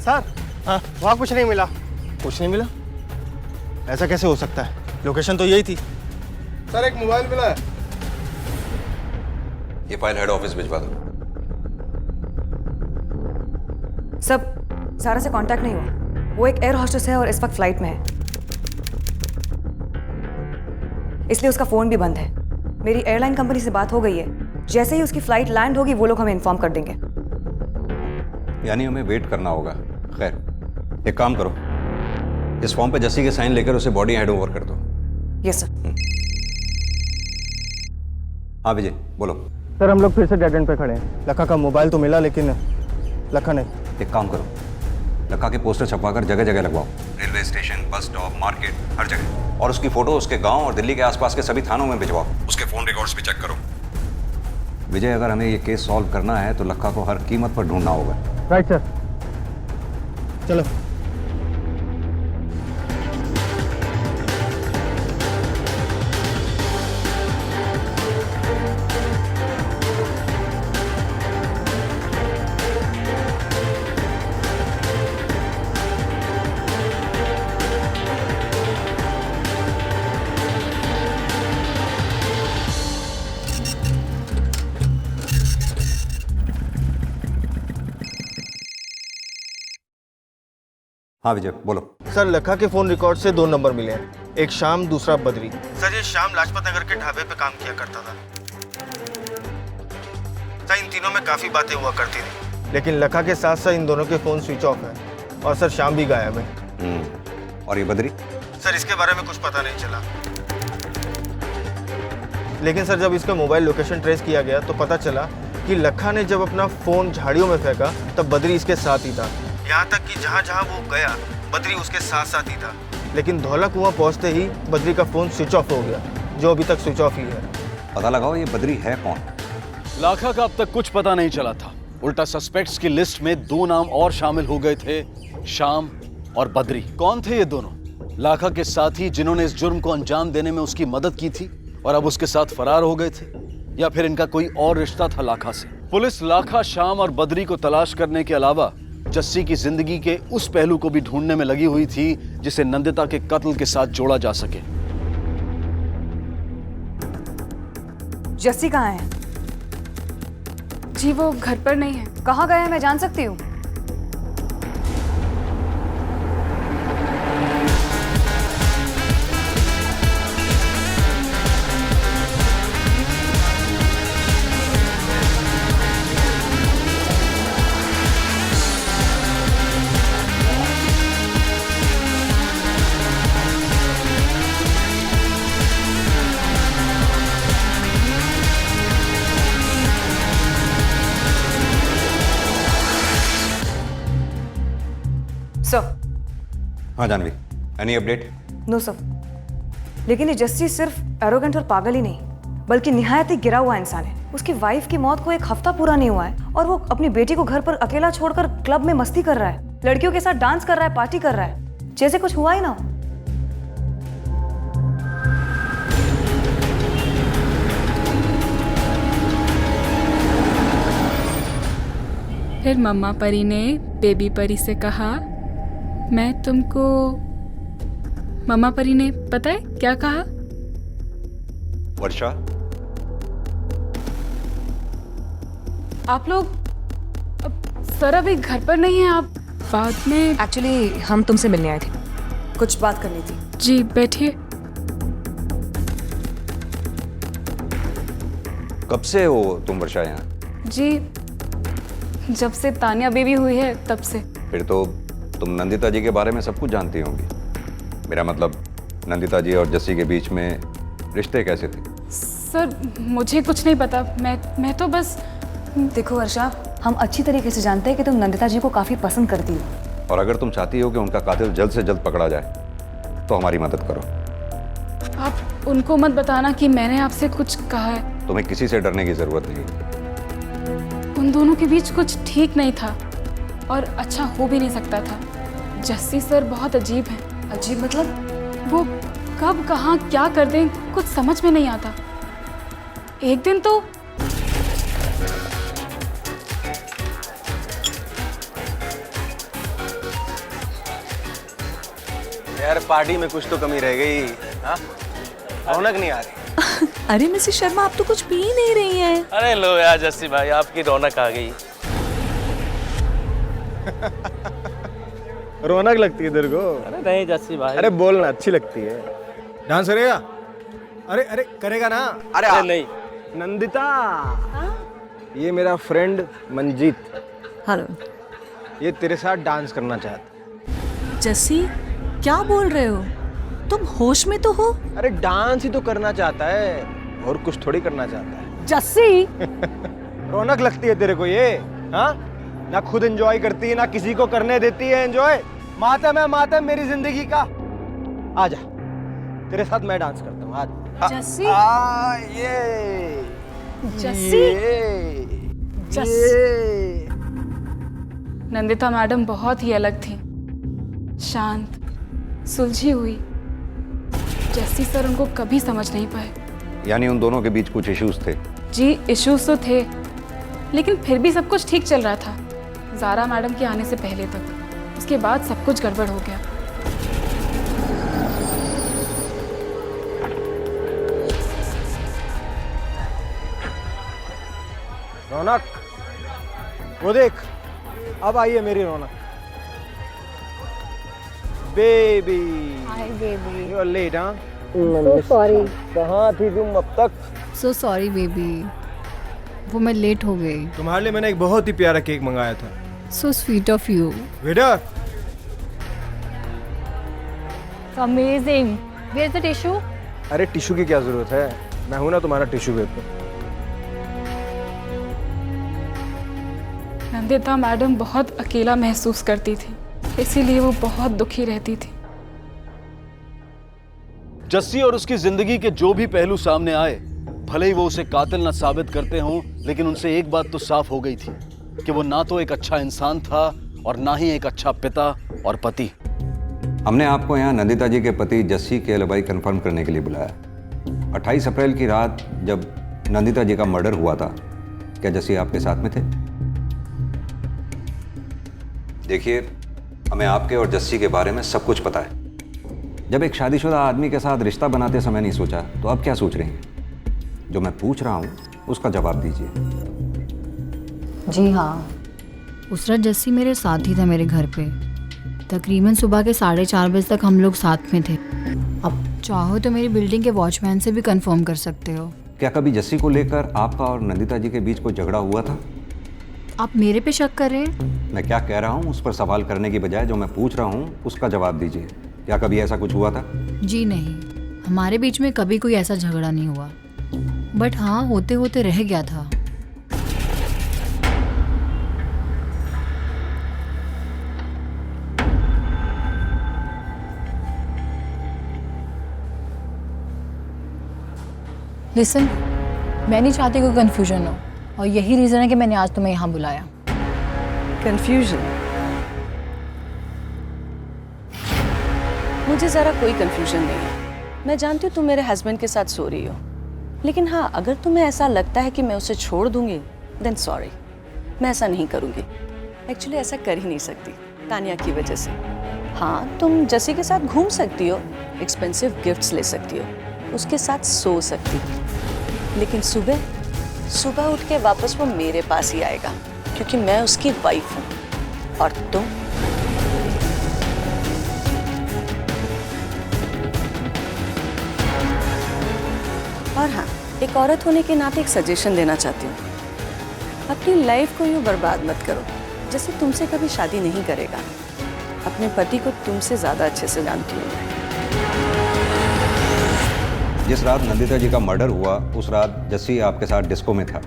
सर, हाँ, वहाँ कुछ नहीं मिला। कुछ नहीं मिला? ऐसा कैसे हो सकता है? लोकेशन तो यही थी। सर, एक मोबाइल मिला है। ये फाइल हेड ऑफिस भिजवा दो। सब ज़ारा से कांटेक्ट नहीं हुआ। वो एक एयर होस्टेस है और इस वक्त फ्लाइट में है, इसलिए उसका फ़ोन भी बंद है। मेरी एयरलाइन कंपनी से बात हो गई है, जैसे ही उसकी फ्लाइट लैंड होगी वो लोग हमें इन्फॉर्म कर देंगे। यानी हमें वेट करना होगा। खैर, एक काम करो, इस फॉर्म पे जस्सी के साइन लेकर उसे बॉडी हैंड ओवर कर दो। Yes sir. हाँ विजय, बोलो। सर, हम लोग फिर से डेड एंड पे खड़े हैं। लखा का मोबाइल तो मिला, लेकिन लखा नहीं। एक काम करो, लखा के पोस्टर छपवाकर जगह जगह लगवाओ, railway station, bus stop, market, हर जगह। और उसकी फोटो उसके गांव और दिल्ली के आसपास के सभी थानों में भिजवाओ। उसके फोन रिकॉर्ड्स भी चेक करो। विजय, अगर हमें ये केस सॉल्व करना है तो लखा को हर कीमत पर ढूंढना होगा। Right sir. चलो। हाँ विजय, बोलो। सर, लखा के फोन रिकॉर्ड से 2 नंबर मिले हैं, एक शाम, दूसरा बद्री। सर, ये शाम लाजपत नगर के ढाबे पे काम किया करता था। सर, इन तीनों में काफी बातें हुआ करती थी, लेकिन लखा के साथ साथ इन दोनों के फोन स्विच ऑफ है। और सर शाम भी गायब है। और ये बद्री? सर इसके बारे में कुछ पता नहीं चला, लेकिन सर जब इसका मोबाइल लोकेशन ट्रेस किया गया तो पता चला कि लखा ने जब अपना फोन झाड़ियों में फेंका तब बद्री इसके साथ ही था। यहाँ तक कि जहाँ जहाँ वो गया बद्री उसके साथ साथ ही था, लेकिन धौला कुआं पहुँचते ही बद्री का फोन स्विच ऑफ हो गया, जो अभी तक स्विच ऑफ ही है। पता लगाओ ये बद्री है कौन? लाखा का अब तक कुछ पता नहीं चला था। उल्टा सस्पेक्ट्स की लिस्ट में 2 नाम और शामिल हो गए थे, श्याम और बद्री। कौन थे ये दोनों? लाखा के साथी जिन्होंने इस जुर्म को अंजाम देने में उसकी मदद की थी और अब उसके साथ फरार हो गए थे, या फिर इनका कोई और रिश्ता था लाखा से? पुलिस लाखा, श्याम और बद्री को तलाश करने के अलावा जस्सी की जिंदगी के उस पहलू को भी ढूंढने में लगी हुई थी जिसे नंदिता के कत्ल के साथ जोड़ा जा सके। जस्सी कहाँ है? जी वो घर पर नहीं है। कहाँ गया है मैं जान सकती हूँ? हाँ Jahnvi, any update? No sir, लेकिन ये जस्सी सिर्फ एरोगेंट और पागल ही नहीं बल्कि निहायत ही गिरा हुआ इंसान है। उसकी वाइफ की मौत को 1 हफ्ता पूरा नहीं हुआ है और वो अपनी बेटी को घर पर अकेला छोड़कर क्लब में मस्ती कर रहा है, लड़कियों के साथ डांस कर रहा है, पार्टी कर रहा है, जैसे कुछ हुआ ही ना हो। फिर मम्मा परी ने बेबी परी से कहा मैं तुमको। मम्मा परी ने पता है क्या कहा? वर्षा, आप लोग सर अभी घर पर नहीं हैं, आप बाद में। एक्चुअली हम तुमसे मिलने आए थे, कुछ बात करनी थी। जी बैठिए। कब से हो तुम वर्षा यहाँ? जी जब से तानिया बेबी हुई है तब से। फिर तो तुम नंदिता जी के बारे में सब कुछ जानती होंगी। मेरा मतलब नंदिता जी और जस्सी के बीच में रिश्ते कैसे थे? सर मुझे कुछ नहीं पता, मैं तो बस। देखो वर्षा, हम अच्छी तरीके से जानते हैं कि तुम नंदिता जी को काफी पसंद करती हो, और अगर तुम चाहती हो कि उनका कातिल जल्द से जल्द पकड़ा जाए तो हमारी मदद करो। आप उनको मत बताना कि मैंने आपसे कुछ कहा है। तुम्हें किसी से डरने की जरूरत नहीं। उन दोनों के बीच कुछ ठीक नहीं था और अच्छा हो भी नहीं सकता था। जस्सी सर बहुत अजीब हैं। अजीब मतलब? वो कब कहाँ क्या कर दें कुछ समझ में नहीं आता। एक दिन तो यार पार्टी में कुछ तो कमी रह गई। हाँ, रौनक नहीं आ रही। अरे मिसेस शर्मा, आप तो कुछ पी ही नहीं रही हैं। अरे लो यार जस्सी भाई, आपकी रौनक आ गई। रौनक लगती है तेरे को? अरे नहीं जस्सी भाई। अरे बोलना अच्छी लगती है। डांस करेगा? अरे अरे करेगा ना? अरे नहीं। नंदिता, ये मेरा फ्रेंड मंजीत। हेलो। ये तेरे साथ डांस करना चाहता। जस्सी क्या बोल रहे हो? तुम होश में तो हो? अरे डांस ही तो करना चाहता है, और कुछ थोड़ी करना चाहता है। जस्सी रौनक लगती है तेरे को ये? हाँ, ना खुद एंजॉय करती है ना किसी को करने देती है एंजॉय। मातम है मातम मेरी जिंदगी का। आजा, तेरे साथ मैं डांस करता हूँ। आज जस्सी। ये जस्सी। ये नंदिता मैडम बहुत ही अलग थी, शांत, सुलझी हुई। जस्सी सर उनको कभी समझ नहीं पाए। यानी उन दोनों के बीच कुछ इश्यूज थे? जी इश्यूज तो थे, लेकिन फिर भी सब कुछ ठीक चल रहा था ज़ारा मैडम के आने से पहले तक। उसके बाद सब कुछ गड़बड़ हो गया। रौनक, वो देख, अब आई है मेरी Raunak. Baby. Hi baby. You are late, हाँ? So sorry. कहाँ थी तुम अब तक? So sorry बेबी, वो मैं लेट हो गई। तुम्हारे लिए मैंने एक बहुत ही प्यारा केक मंगाया था। So sweet of you. Waiter, amazing. Where is the tissue? अरे टिश्यू की क्या जरूरत है, मैं हूं ना तुम्हारा टिश्यू पेपर। नंदिता मैडम बहुत अकेला महसूस करती थी, इसीलिए वो बहुत दुखी रहती थी। जस्सी और उसकी जिंदगी के जो भी पहलू सामने आए, भले ही वो उसे कातिल न साबित करते हों, लेकिन उनसे एक बात तो साफ हो गई थी कि वो ना तो एक अच्छा इंसान था और ना ही एक अच्छा पिता और पति। हमने आपको यहाँ नंदिता जी के पति जस्सी के एलिबाई कंफर्म करने के लिए बुलाया। 28 अप्रैल की रात जब नंदिता जी का मर्डर हुआ था, क्या जस्सी आपके साथ में थे? देखिए, हमें आपके और जस्सी के बारे में सब कुछ पता है। जब एक शादीशुदा आदमी के साथ रिश्ता बनाते समय नहीं सोचा, तो अब क्या सोच रही हैं? जो मैं पूछ रहा हूँ उसका जवाब दीजिए। जी हाँ, उस रात जस्सी मेरे साथ ही था मेरे घर पे। तकरीबन सुबह के 4:30 बजे तक हम लोग साथ में थे। अब चाहो तो मेरी बिल्डिंग के वॉचमैन से भी कंफर्म कर सकते हो। क्या कभी जस्सी को लेकर आपका और नंदिता जी के बीच कोई झगड़ा हुआ था? आप मेरे पे शक कर रहे हैं? मैं क्या कह रहा हूँ उस पर सवाल करने की बजाय जो मैं पूछ रहा हूँ उसका जवाब दीजिए। क्या कभी ऐसा कुछ हुआ था? जी नहीं, हमारे बीच में कभी कोई ऐसा झगड़ा नहीं हुआ। बट हाँ, होते होते रह गया था। लिसन, मैं नहीं चाहती कोई कंफ्यूजन हो, और यही रीज़न है कि मैंने आज तुम्हें यहाँ बुलाया। कंफ्यूजन? मुझे ज़रा कोई कंफ्यूजन नहीं है। मैं जानती हूँ तुम मेरे हस्बैंड के साथ सो रही हो, लेकिन हाँ, अगर तुम्हें ऐसा लगता है कि मैं उसे छोड़ दूंगी, देन सॉरी, मैं ऐसा नहीं करूँगी। एक्चुअली ऐसा कर ही नहीं सकती, तानिया की वजह से। हाँ, तुम जस्सी के साथ घूम सकती हो, एक्सपेंसिव गिफ्ट्स ले सकती हो, उसके साथ सो सकती हो, लेकिन सुबह उठ के वापस वो मेरे पास ही आएगा, क्योंकि मैं उसकी वाइफ हूँ। और तुम और हाँ, एक औरत होने के नाते एक सजेशन देना चाहती हूँ, अपनी लाइफ को यूँ बर्बाद मत करो। जैसे तुमसे कभी शादी नहीं करेगा, अपने पति को तुमसे ज़्यादा अच्छे से जानती हूँ। जिस रात नंदिता जी का मर्डर हुआ, उस रात जस्सी आपके साथ डिस्को में था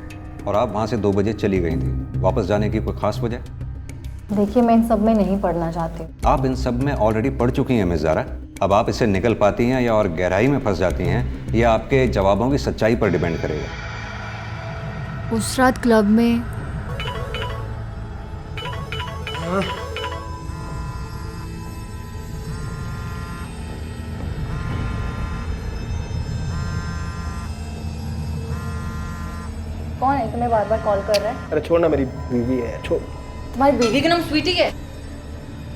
और आप वहाँ से 2 बजे चली गई थी। वापस जाने की कोई खास वजह? देखिए, मैं इन सब में नहीं पढ़ना चाहती। आप इन सब में ऑलरेडी पढ़ चुकी हैं मिस ज़ारा। अब आप इससे निकल पाती हैं या और गहराई में फंस जाती हैं, यह आपके जवाबों की सच्चाई पर डिपेंड करेगा। उस रात क्लब में कौन है तुम्हें बार बार कॉल कर रहा है? अरे छोड़ना, मेरी बीवी है, छोड़। तुम्हारी बीवी का नाम स्वीटी है?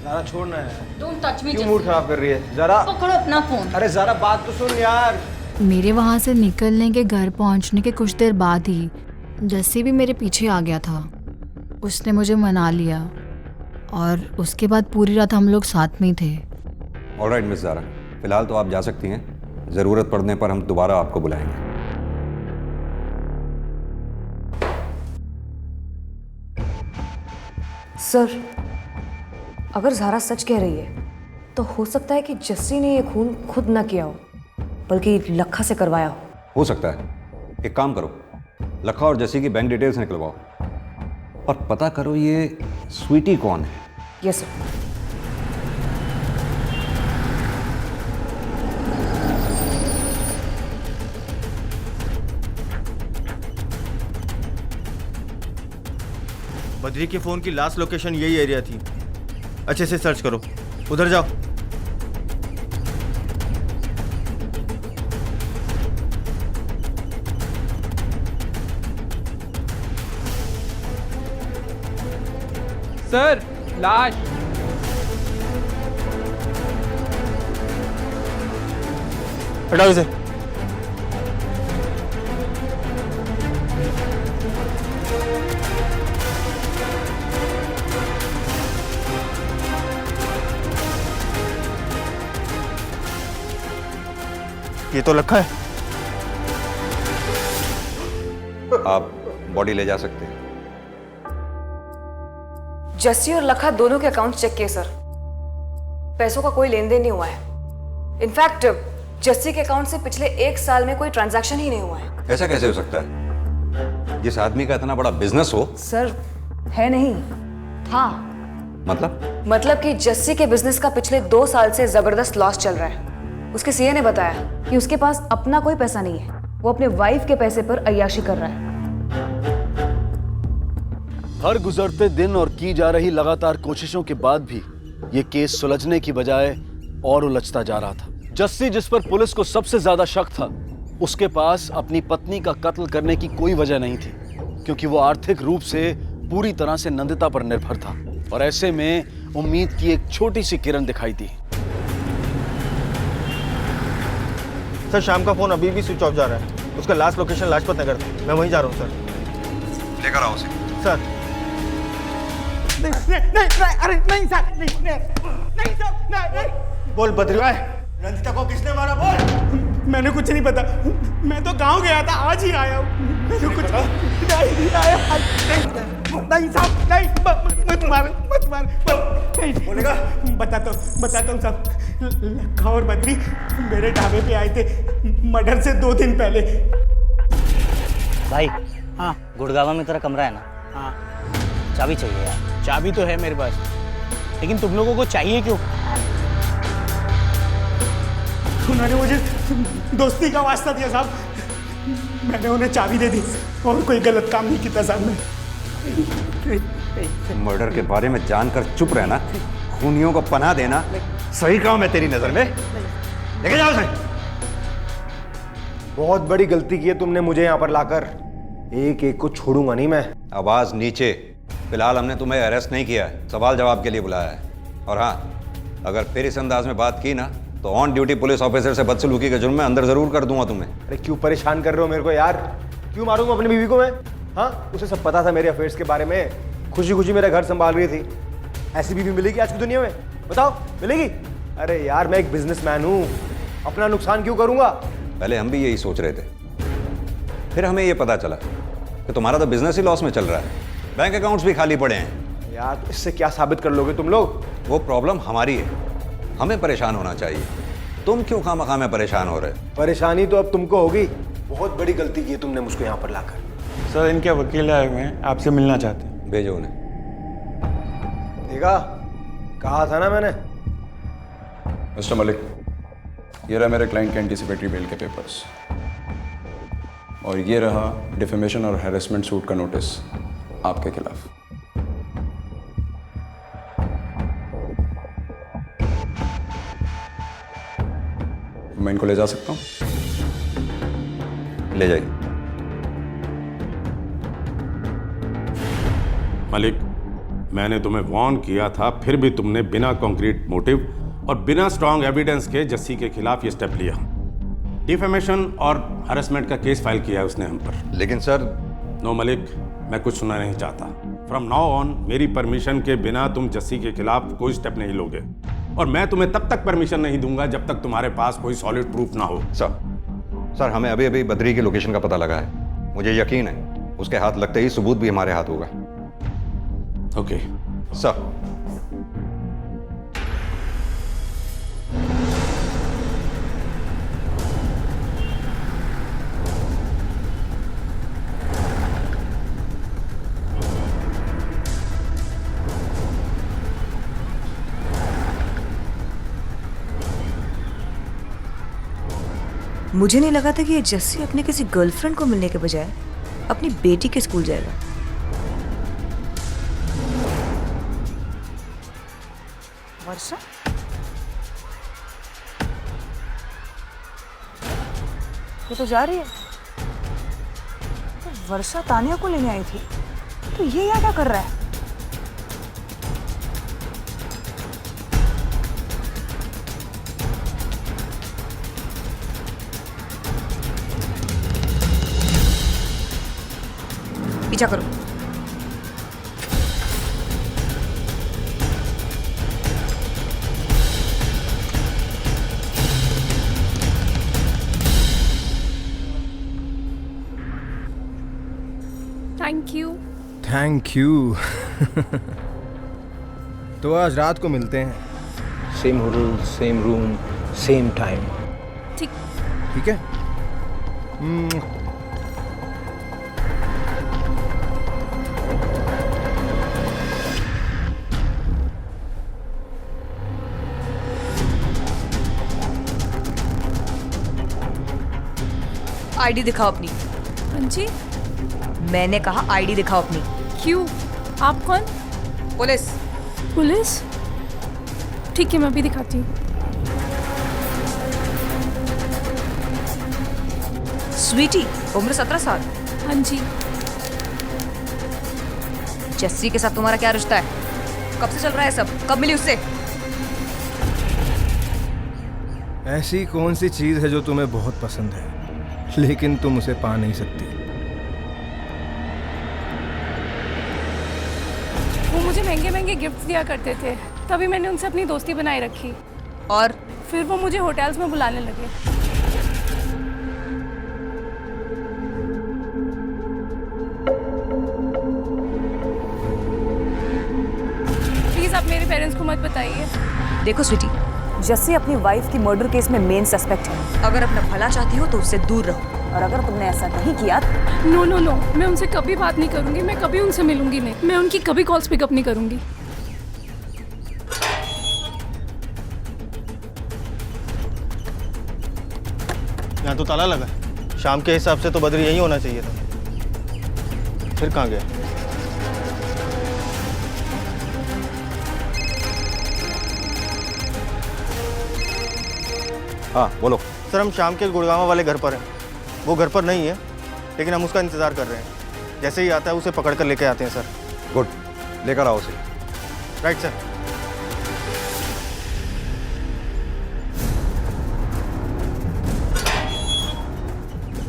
ज़रा छोड़ना है। Don't touch me. क्यों मूड खराब कर रही है? ज़रा पकड़ो अपना फोन। अरे ज़रा बात तो सुन यार। मेरे वहाँ से निकलने के घर पहुँचने के कुछ देर बाद ही जस्सी भी मेरे पीछे आ गया था। उसने मुझे मना लिया और उसके बाद पूरी रात हम लोग साथ में ही थे। ऑलराइट मिस ज़ारा, फिलहाल तो आप जा सकती हैं। ज़रूरत पड़ने पर हम दोबारा आपको बुलाएंगे। सर, अगर ज़ारा सच कह रही है तो हो सकता है कि जस्सी ने ये खून खुद ना किया हो, बल्कि लखा से करवाया हो सकता है। एक काम करो, लखा और जस्सी की बैंक डिटेल्स निकलवाओ और पता करो ये स्वीटी कौन है। Yes sir. बद्री के फोन की लास्ट लोकेशन यही एरिया थी। अच्छे से सर्च करो, उधर जाओ। सर, लाश। हटाओ इसे। ये तो लखा है। आप बॉडी ले जा सकते हैं। जस्सी और लखा दोनों के अकाउंट चेक किए सर, पैसों का कोई लेन देन नहीं हुआ है। इनफैक्ट जस्सी के अकाउंट से पिछले 1 साल में कोई ट्रांजैक्शन ही नहीं हुआ है। ऐसा कैसे हो सकता है? जिस आदमी का इतना बड़ा बिजनेस हो। सर है नहीं था। मतलब कि जस्सी के बिजनेस का पिछले 2 साल से जबरदस्त लॉस चल रहा है। उसके सीए ने बताया कि उसके पास अपना कोई पैसा नहीं है, वो अपने वाइफ के पैसे पर अय्याशी कर रहा है। हर गुजरते दिन और की जा रही लगातार कोशिशों के बाद भी ये केस सुलझने की बजाय और उलझता जा रहा था। जस्सी, जिस पर पुलिस को सबसे ज्यादा शक था, उसके पास अपनी पत्नी का कत्ल करने की कोई वजह नहीं थी, क्योंकि वो आर्थिक रूप से पूरी तरह से नंदिता पर निर्भर था। और ऐसे में उम्मीद की एक छोटी सी किरण दिखाई दी। सर श्याम का फोन अभी भी स्विच ऑफ जा रहा है। उसका लास्ट लोकेशन लाजपत नगर था। मैं वहीं जा रहा हूँ सर। लेकर आओ उसे। सर नहीं, अरे नहीं सर, नहीं सर, नहीं। बोल बद्री भाई, रंजिता को किसने मारा? बोल। मैंने कुछ नहीं पता, मैं तो गांव गया था, आज ही आया हूँ। मैंने कुछ नहीं आया। नहीं साहब, नहीं, मत मार। बोलेगा? बताता हूँ साहब। लखा और बद्री मेरे ढाबे पे आए थे मर्डर से 2 दिन पहले। भाई, हाँ, गुड़गावा में तेरा कमरा है ना? हाँ। चाबी चाहिए यार। चाबी तो है मेरे पास, लेकिन तुम लोगों को चाहिए क्यों? उन्होंने मुझे दोस्ती का वास्ता दिया साहब। मैंने उन्हें चाबी दे दी और कोई गलत काम नहीं किया साहब ने। मर्डर के बारे में जानकर चुप रहना, खूनियों को पनाह देना सही काम है तेरी नजर में? लेके जाओ उसे। बहुत बड़ी गलती की है तुमने मुझे यहाँ पर लाकर। एक को छोड़ूंगा नहीं मैं। आवाज नीचे। फिलहाल हमने तुम्हें अरेस्ट नहीं किया है, सवाल जवाब के लिए बुलाया है। और हाँ, अगर फिर इस अंदाज में बात की ना तो ऑन ड्यूटी पुलिस ऑफिसर से बदसलूकी के जुर्म में अंदर जरूर कर दूंगा तुम्हें। अरे क्यों परेशान कर रहे हो मेरे को यार? क्यों मारूंगा अपनी बीवी को मैं? हाँ, उसे सब पता था मेरे अफेयर्स के बारे में। खुशी खुशी मेरा घर संभाल रही थी। ऐसी बीवी मिलेगी आज की दुनिया में? बताओ, मिलेगी? अरे यार, मैं एक बिजनेसमैन हूँ, अपना नुकसान क्यों करूंगा? पहले हम भी यही सोच रहे थे, फिर हमें ये पता चला कि तुम्हारा तो बिजनेस ही लॉस में चल रहा है, बैंक अकाउंट्स भी खाली पड़े हैं। यार, इससे क्या साबित कर लोगे तुम लोग? वो प्रॉब्लम हमारी है, हमें परेशान होना चाहिए। तुम क्यों खामखा में परेशान हो रहे? परेशानी तो अब तुमको होगी। बहुत बड़ी गलती की तुमने मुझको यहाँ पर लाकर। सर, इनके वकील आए हुए हैं, आपसे मिलना चाहते हैं। भेजो उन्हें। देखा, कहा था ना मैंने। मिस्टर मलिक, ये रहा मेरे क्लाइंट के एंटीसिपेटरी बेल के पेपर्स, और ये रहा डिफेमेशन और हैरेसमेंट सूट का नोटिस आपके खिलाफ। मैं इनको ले जा सकता हूँ? ले जाइए। मलिक, मैंने तुम्हें वार्न किया था, फिर भी तुमने बिना कॉन्क्रीट मोटिव और बिना स्ट्रॉन्ग एविडेंस के जस्सी के खिलाफ ये स्टेप लिया। डिफेमेशन और हरेसमेंट का केस फाइल किया है उसने हम पर। लेकिन सर। नो मलिक, मैं कुछ सुनना नहीं चाहता। फ्रॉम नाउ ऑन मेरी परमिशन के बिना तुम जस्सी के खिलाफ कोई स्टेप नहीं लोगे, और मैं तुम्हें तब तक परमिशन नहीं दूंगा जब तक तुम्हारे पास कोई सॉलिड प्रूफ ना हो। सर, हमें अभी अभी बद्री की लोकेशन का पता लगा है। मुझे यकीन है उसके हाथ लगते ही सबूत भी हमारे हाथ होगा। Okay sir. मुझे नहीं लगा था कि ये जस्सी अपने किसी गर्लफ्रेंड को मिलने के बजाय अपनी बेटी के स्कूल जाएगा। वर्षा? ये तो जा रही है। तो वर्षा तानिया को लेने आई थी, तो ये यहाँ क्या कर रहा है? पीछा करो। Thank you. Thank you. तो आज रात को मिलते हैं। Same hotel, same room, same time. ठीक। ठीक है। आईडी दिखाओ अपनी। हाँ जी। मैंने कहा आईडी दिखाओ अपनी। क्यों? आप कौन? पुलिस। पुलिस? ठीक है, मैं भी दिखाती हूँ। स्वीटी, उम्र 17 साल। हाँ जी। जस्सी के साथ तुम्हारा क्या रिश्ता है? कब से चल रहा है सब? कब मिली उससे? ऐसी कौन सी चीज है जो तुम्हें बहुत पसंद है लेकिन तुम उसे पा नहीं सकती? वो मुझे महंगे महंगे गिफ्ट्स दिया करते थे, तभी मैंने उनसे अपनी दोस्ती बनाए रखी। और फिर वो मुझे होटल्स में बुलाने लगे। प्लीज आप मेरे पेरेंट्स को मत बताइए। देखो स्वीटी, जस्सी अपनी वाइफ की मर्डर केस में मेन सस्पेक्ट है। अगर अपना भला चाहती हो तो उससे दूर रहो, और अगर तुमने ऐसा नहीं किया। नो नो नो, मैं उनसे कभी बात नहीं करूंगी, मैं कभी उनसे मिलूंगी नहीं, मैं उनकी कभी कॉल्स पिकअप नहीं करूंगी। यहाँ तो ताला लगा। शाम के हिसाब से तो बद्री यही होना चाहिए था। फिर कहाँ गया? हाँ बोलो। सर, हम शाम के गुड़गांव वाले घर पर हैं। वो घर पर नहीं है, लेकिन हम उसका इंतज़ार कर रहे हैं। जैसे ही आता है उसे पकड़ कर लेके आते हैं सर। गुड, लेकर आओ उसे। Right sir.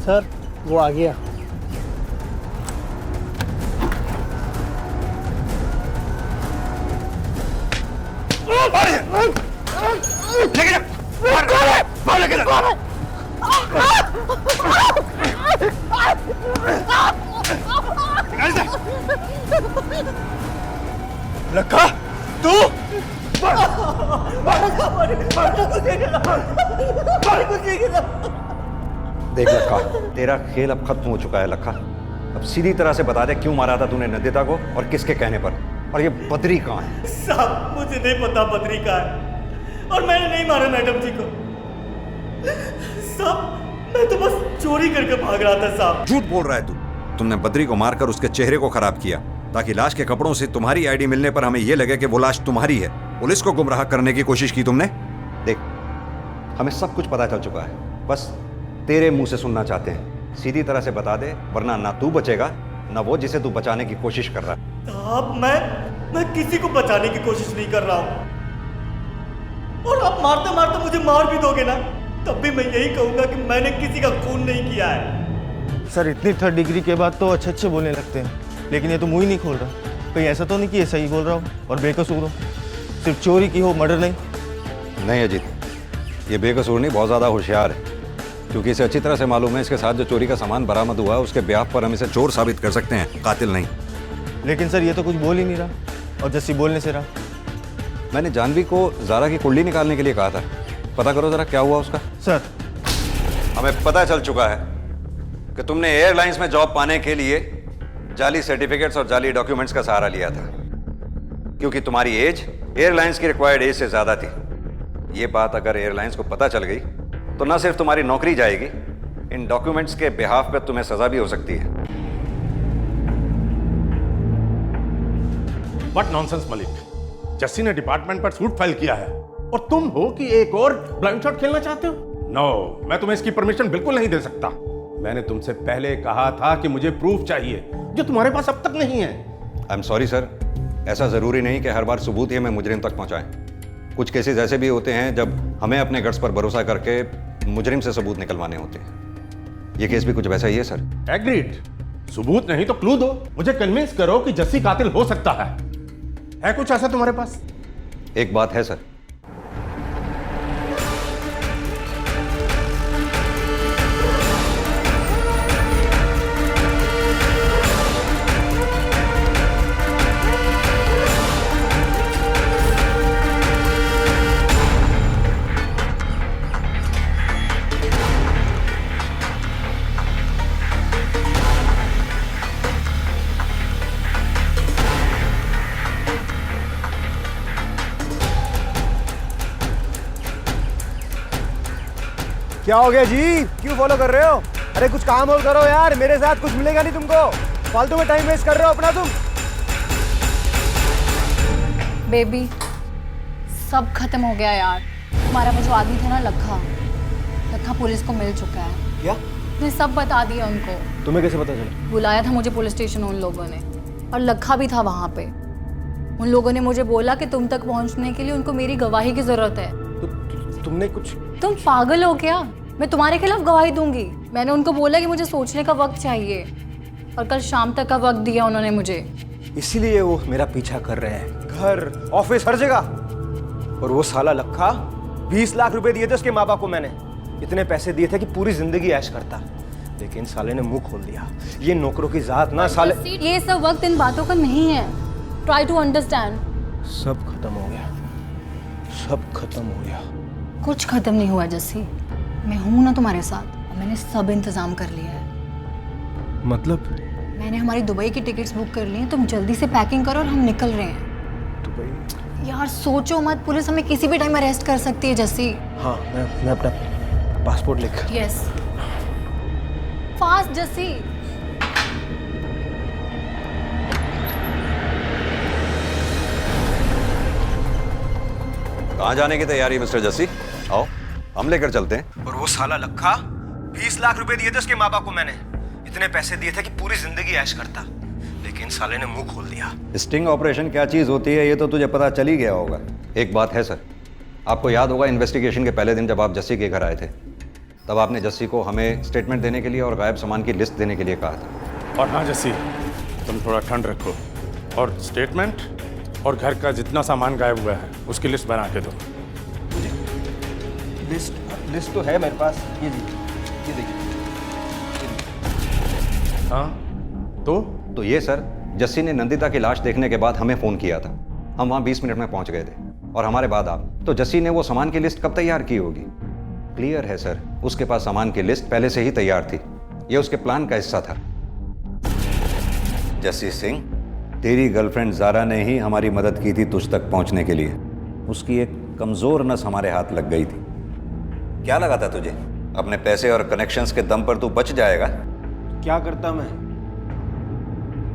सर, वो आ गया। लखा, तू देख लखा, तेरा खेल अब खत्म हो चुका है लखा। अब सीधी तरह से बता दे क्यों मारा था तूने नंदिता को और किसके कहने पर, और ये बद्री कहाँ है? साहब, मुझे नहीं पता बद्री कहाँ है, और मैंने नहीं मारा मैडम जी को। साहब, मैं तो बस चोरी करके भाग रहा था साहब। झूठ बोल रहा है तू। तुमने बद्री को मारकर उसके चेहरे को खराब किया ताकि लाश के कपड़ों से तुम्हारी आईडी मिलने पर हमें यह लगे कि वो लाश तुम्हारी है। पुलिस को गुमराह करने की कोशिश की तुमने। देख, हमें सब कुछ पता चल चुका है, बस तेरे मुंह से सुनना चाहते हैं। सीधी तरह से बता दे, वरना ना तू बचेगा ना वो जिसे तू बचाने की कोशिश कर रहा है। साहब, मैं किसी को बचाने की कोशिश नहीं कर रहा हूँ, और आप मारते मारते मुझे मार भी दोगे ना, तब भी मैं यही कहूंगा कि मैंने किसी का खून नहीं किया है। सर, इतनी 3rd डिग्री के बाद तो अच्छे अच्छे बोलने लगते हैं, लेकिन ये तो मुंह ही नहीं खोल रहा। कहीं ऐसा तो नहीं कि ये सही बोल रहा हो और बेकसूर हो? सिर्फ चोरी की हो, मर्डर नहीं? नहीं अजीत, ये बेकसूर नहीं, बहुत ज़्यादा होशियार है, क्योंकि इसे अच्छी तरह से मालूम है इसके साथ जो चोरी का सामान बरामद हुआ है उसके ब्याह पर हम इसे चोर साबित कर सकते हैं, कातिल नहीं। लेकिन सर, ये तो कुछ बोल ही नहीं रहा, और जस्सी बोलने से रहा। मैंने जानवी को ज़ारा की कुंडली निकालने के लिए कहा था, पता करो जरा क्या हुआ उसका। सर, हमें पता चल चुका है कि तुमने एयरलाइंस में जॉब पाने के लिए जाली सर्टिफिकेट्स और जाली डॉक्यूमेंट्स का सहारा लिया था, क्योंकि तुम्हारी एज एयरलाइंस की रिक्वायर्ड एज से ज़्यादा थी। ये बात अगर एयरलाइंस को पता चल गई तो न सिर्फ तुम्हारी नौकरी जाएगी, इन डॉक्यूमेंट्स के बिहाफ पे तुम्हें सजा भी हो सकती है। व्हाट नॉनसेंस मलिक, जस्सी ने डिपार्टमेंट पर सूट फाइल किया है और तुम हो कि एक और ब्लाइंड शॉट खेलना चाहते हो? नो, मैं तुम्हें इसकी परमिशन बिल्कुल नहीं दे सकता। मैंने तुमसे पहले कहा था कि मुझे प्रूफ चाहिए, जो तुम्हारे पास अब तक नहीं है। आई एम सॉरी सर, ऐसा जरूरी नहीं कि हर बार सबूत ही हमें मुजरिम तक पहुंचाएं। कुछ केसेस ऐसे भी होते हैं जब हमें अपने गट्स पर भरोसा करके मुजरिम से सबूत निकलवाने होते हैं। ये केस भी कुछ वैसा ही है सर। एग्रीड। सबूत नहीं तो क्लू दो, मुझे कन्विंस करो कि जस्सी कातिल हो सकता है कुछ ऐसा तुम्हारे पास? एक बात है सर, क्या हो गया जी, क्यों फॉलो कर रहे हो? अरे कुछ काम और करो यार, मेरे साथ कुछ मिलेगा नहीं तुमको। फालतू में टाइम वेस्ट कर रहे हो अपना तुम। बेबी सब खत्म हो गया यार। हमारा वो जो आदमी था ना लखा पुलिस को मिल चुका है। क्या? मैं सब बता दिया उनको। तुम्हें कैसे पता चला? बुलाया था मुझे पुलिस स्टेशन उन लोगों ने, और लखा भी था वहाँ पे। उन लोगों ने मुझे बोला कि तुम तक पहुँचने के लिए उनको मेरी गवाही की जरूरत है। तुमने कुछ? तुम पागल हो क्या? मैं तुम्हारे खिलाफ गवाही दूंगी। मैंने उनको बोला कि मुझे सोचने का वक्त चाहिए, और कल शाम तक का वक्त दिया उन्होंने मुझे। इसीलिए वो मेरा पीछा कर रहे हैं, घर ऑफिस हर जगह। और वो साला लखा 20 लाख रुपए दिए थे उसके माँ बाप को मैंने। इतने पैसे दिए थे कि पूरी जिंदगी ऐश करता, लेकिन साले ने मुंह खोल दिया। ये नौकरों की जात ना साले। ये सब वक्त इन बातों का नहीं है। Try to understand. सब खत्म हो गया, सब खत्म हो गया। कुछ खत्म नहीं हुआ जस्सी। मैं हूं ना तुम्हारे साथ, और मैंने सब इंतजाम कर लिया है। मतलब? मैंने हमारी दुबई की टिकट्स बुक कर ली हैं। तुम जल्दी से पैकिंग करो और हम निकल रहे हैं। दुबई? यार सोचो मत, पुलिस हमें किसी भी टाइम अरेस्ट कर सकती है जस्सी। हाँ, मैं अपना पासपोर्ट लिख। Yes, fast Jassi. कहाँ जाने की तैयारी मिस्टर जस्सी? आओ हम लेकर चलते हैं। और वो साला लखा 20 लाख रुपए दिए थे उसके माँ बाप को मैंने। इतने पैसे दिए थे कि पूरी जिंदगी ऐश करता, लेकिन साले ने मुंह खोल दिया। स्टिंग ऑपरेशन क्या चीज होती है ये तो तुझे पता चल ही गया होगा। एक बात है सर, आपको याद होगा इन्वेस्टिगेशन के पहले दिन जब आप जस्सी के घर आए थे, तब आपने जस्सी को हमें स्टेटमेंट देने के लिए और गायब सामान की लिस्ट देने के लिए कहा था। और हाँ जस्सी, तुम थोड़ा ठंड रखो और स्टेटमेंट और घर का जितना सामान गायब हुआ है उसकी लिस्ट बना के दो। लिस्ट तो है मेरे पास, ये देखिए। हाँ तो ये सर, जस्सी ने नंदिता की लाश देखने के बाद हमें फोन किया था। हम वहाँ 20 मिनट में पहुँच गए थे, और हमारे बाद आप। तो जस्सी ने वो सामान की लिस्ट कब तैयार की होगी? क्लियर है सर, उसके पास सामान की लिस्ट पहले से ही तैयार थी। ये उसके प्लान का हिस्सा था। जस्सी सिंह, तेरी गर्लफ्रेंड जारा ने ही हमारी मदद की थी तुझ तक पहुंचने के लिए। उसकी एक कमजोर नस हमारे हाथ लग गई थी। क्या लगा था तुझे अपने पैसे और कनेक्शंस के दम पर तू बच जाएगा? क्या करता मैं?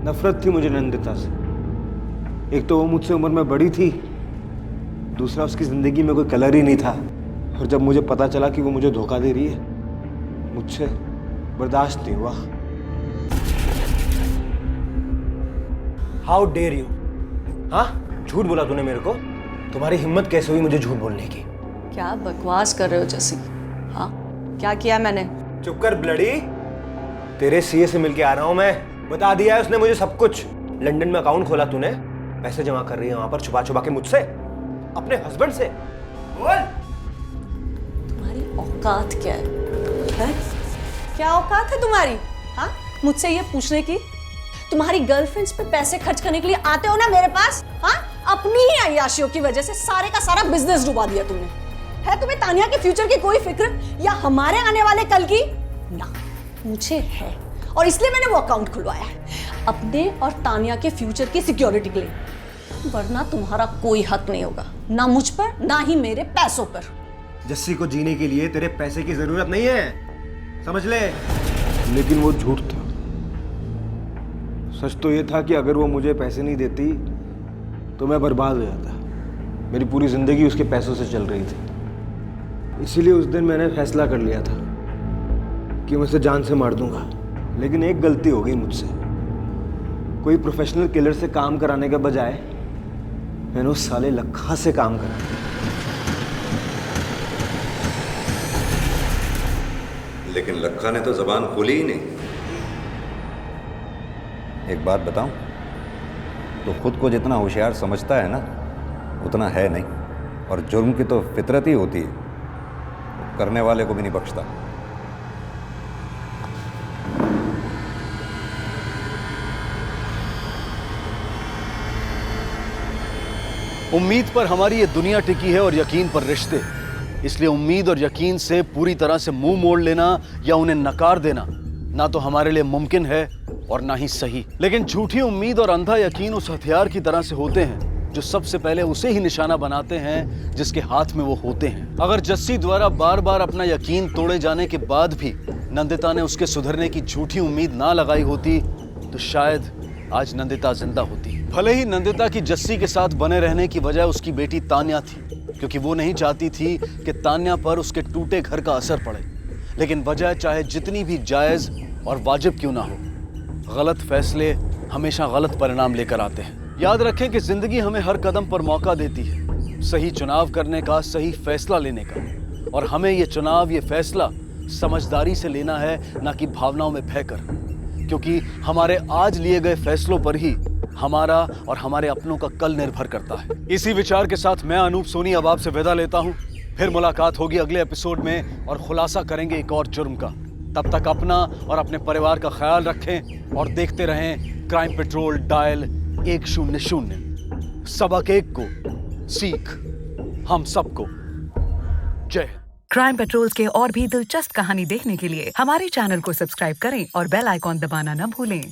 नफरत थी मुझे नंदिता से। एक तो वो मुझसे उम्र में बड़ी थी, दूसरा उसकी जिंदगी में कोई कलर ही नहीं था। और जब मुझे पता चला कि वो मुझे धोखा दे रही है, मुझसे बर्दाश्त नहीं हुआ। How dare you! हाँ, झूठ बोला तूने मेरे को। तुम्हारी हिम्मत कैसे हुई मुझे झूठ बोलने की? क्या बकवास कर रहे हो जस्सी? हाँ, क्या किया मैंने? चुप कर ब्लडी। तेरे सीए से मिलके आ रहा हूं मैं। बता दिया है उसने मुझे सब कुछ। लंदन में अकाउंट खोला तूने, पैसे जमा कर रही है वहां पर छुपा छुपा के मुझसे, अपने हस्बैंड से। बोल, तुम्हारी औकात क्या है? क्या औकात है तुम्हारी? हाँ, मुझसे ये पूछने की? तुम्हारी गर्लफ्रेंड्स पे पैसे खर्च करने के लिए आते हो ना मेरे पास। हाँ, अपनी ही अय्याशियों की वजह से सारे का सारा बिजनेस डुबा दिया तुमने। है तुम्हें तानिया के फ्यूचर की कोई फिक्र, या हमारे आने वाले कल की? ना, मुझे है, और इसलिए मैंने वो अकाउंट खुलवाया है, अपने और तानिया के फ्यूचर की सिक्योरिटी के लिए। वरना तुम्हारा कोई हक नहीं होगा, ना मुझ पर ना ही मेरे पैसों पर। जस्सी को जीने के लिए तेरे पैसे की जरूरत नहीं है, समझ ले। लेकिन वो झूठ था। सच तो ये था कि अगर वो मुझे पैसे नहीं देती तो मैं बर्बाद हो जाता। मेरी पूरी जिंदगी उसके पैसों से चल रही थी। इसीलिए उस दिन मैंने फैसला कर लिया था कि मैं उसे जान से मार दूंगा। लेकिन एक गलती हो गई मुझसे। कोई प्रोफेशनल किलर से काम कराने के बजाय मैंने उस साले लखा से काम कराया। लेकिन लखा ने तो जबान खोली ही नहीं। एक बात बताऊं, तो खुद को जितना होशियार समझता है ना, उतना है नहीं। और जुर्म की तो फितरत ही होती है, करने वाले को भी नहीं बख्शता। उम्मीद पर हमारी ये दुनिया टिकी है और यकीन पर रिश्ते। इसलिए उम्मीद और यकीन से पूरी तरह से मुंह मोड़ लेना या उन्हें नकार देना ना तो हमारे लिए मुमकिन है और ना ही सही। लेकिन झूठी उम्मीद और अंधा यकीन उस हथियार की तरह से होते हैं जो सबसे पहले उसे ही निशाना बनाते हैं जिसके हाथ में वो होते हैं। अगर जस्सी द्वारा बार बार अपना यकीन तोड़े जाने के बाद भी नंदिता ने उसके सुधरने की झूठी उम्मीद ना लगाई होती तो शायद आज नंदिता जिंदा होती। भले ही नंदिता की जस्सी के साथ बने रहने की वजह उसकी बेटी तान्या थी, क्योंकि वो नहीं चाहती थी कि तान्या पर उसके टूटे घर का असर पड़े, लेकिन वजह चाहे जितनी भी जायज और वाजिब क्यों ना हो, गलत फैसले हमेशा गलत परिणाम लेकर आते हैं। याद रखें कि जिंदगी हमें हर कदम पर मौका देती है सही चुनाव करने का, सही फैसला लेने का, और हमें ये चुनाव, ये फैसला समझदारी से लेना है, ना कि भावनाओं में बहकर, क्योंकि हमारे आज लिए गए फैसलों पर ही हमारा और हमारे अपनों का कल निर्भर करता है। इसी विचार के साथ मैं अनूप सोनी अब आपसे विदा लेता हूं। फिर मुलाकात होगी अगले एपिसोड में और खुलासा करेंगे एक और जुर्म का। तब तक अपना और अपने परिवार का ख्याल रखें और देखते रहें क्राइम पेट्रोल डायल 100। सबक एक को सीख हम सबको। जय। क्राइम पेट्रोल्स के और भी दिलचस्प कहानी देखने के लिए हमारे चैनल को सब्सक्राइब करें और बेल आइकॉन दबाना न भूलें।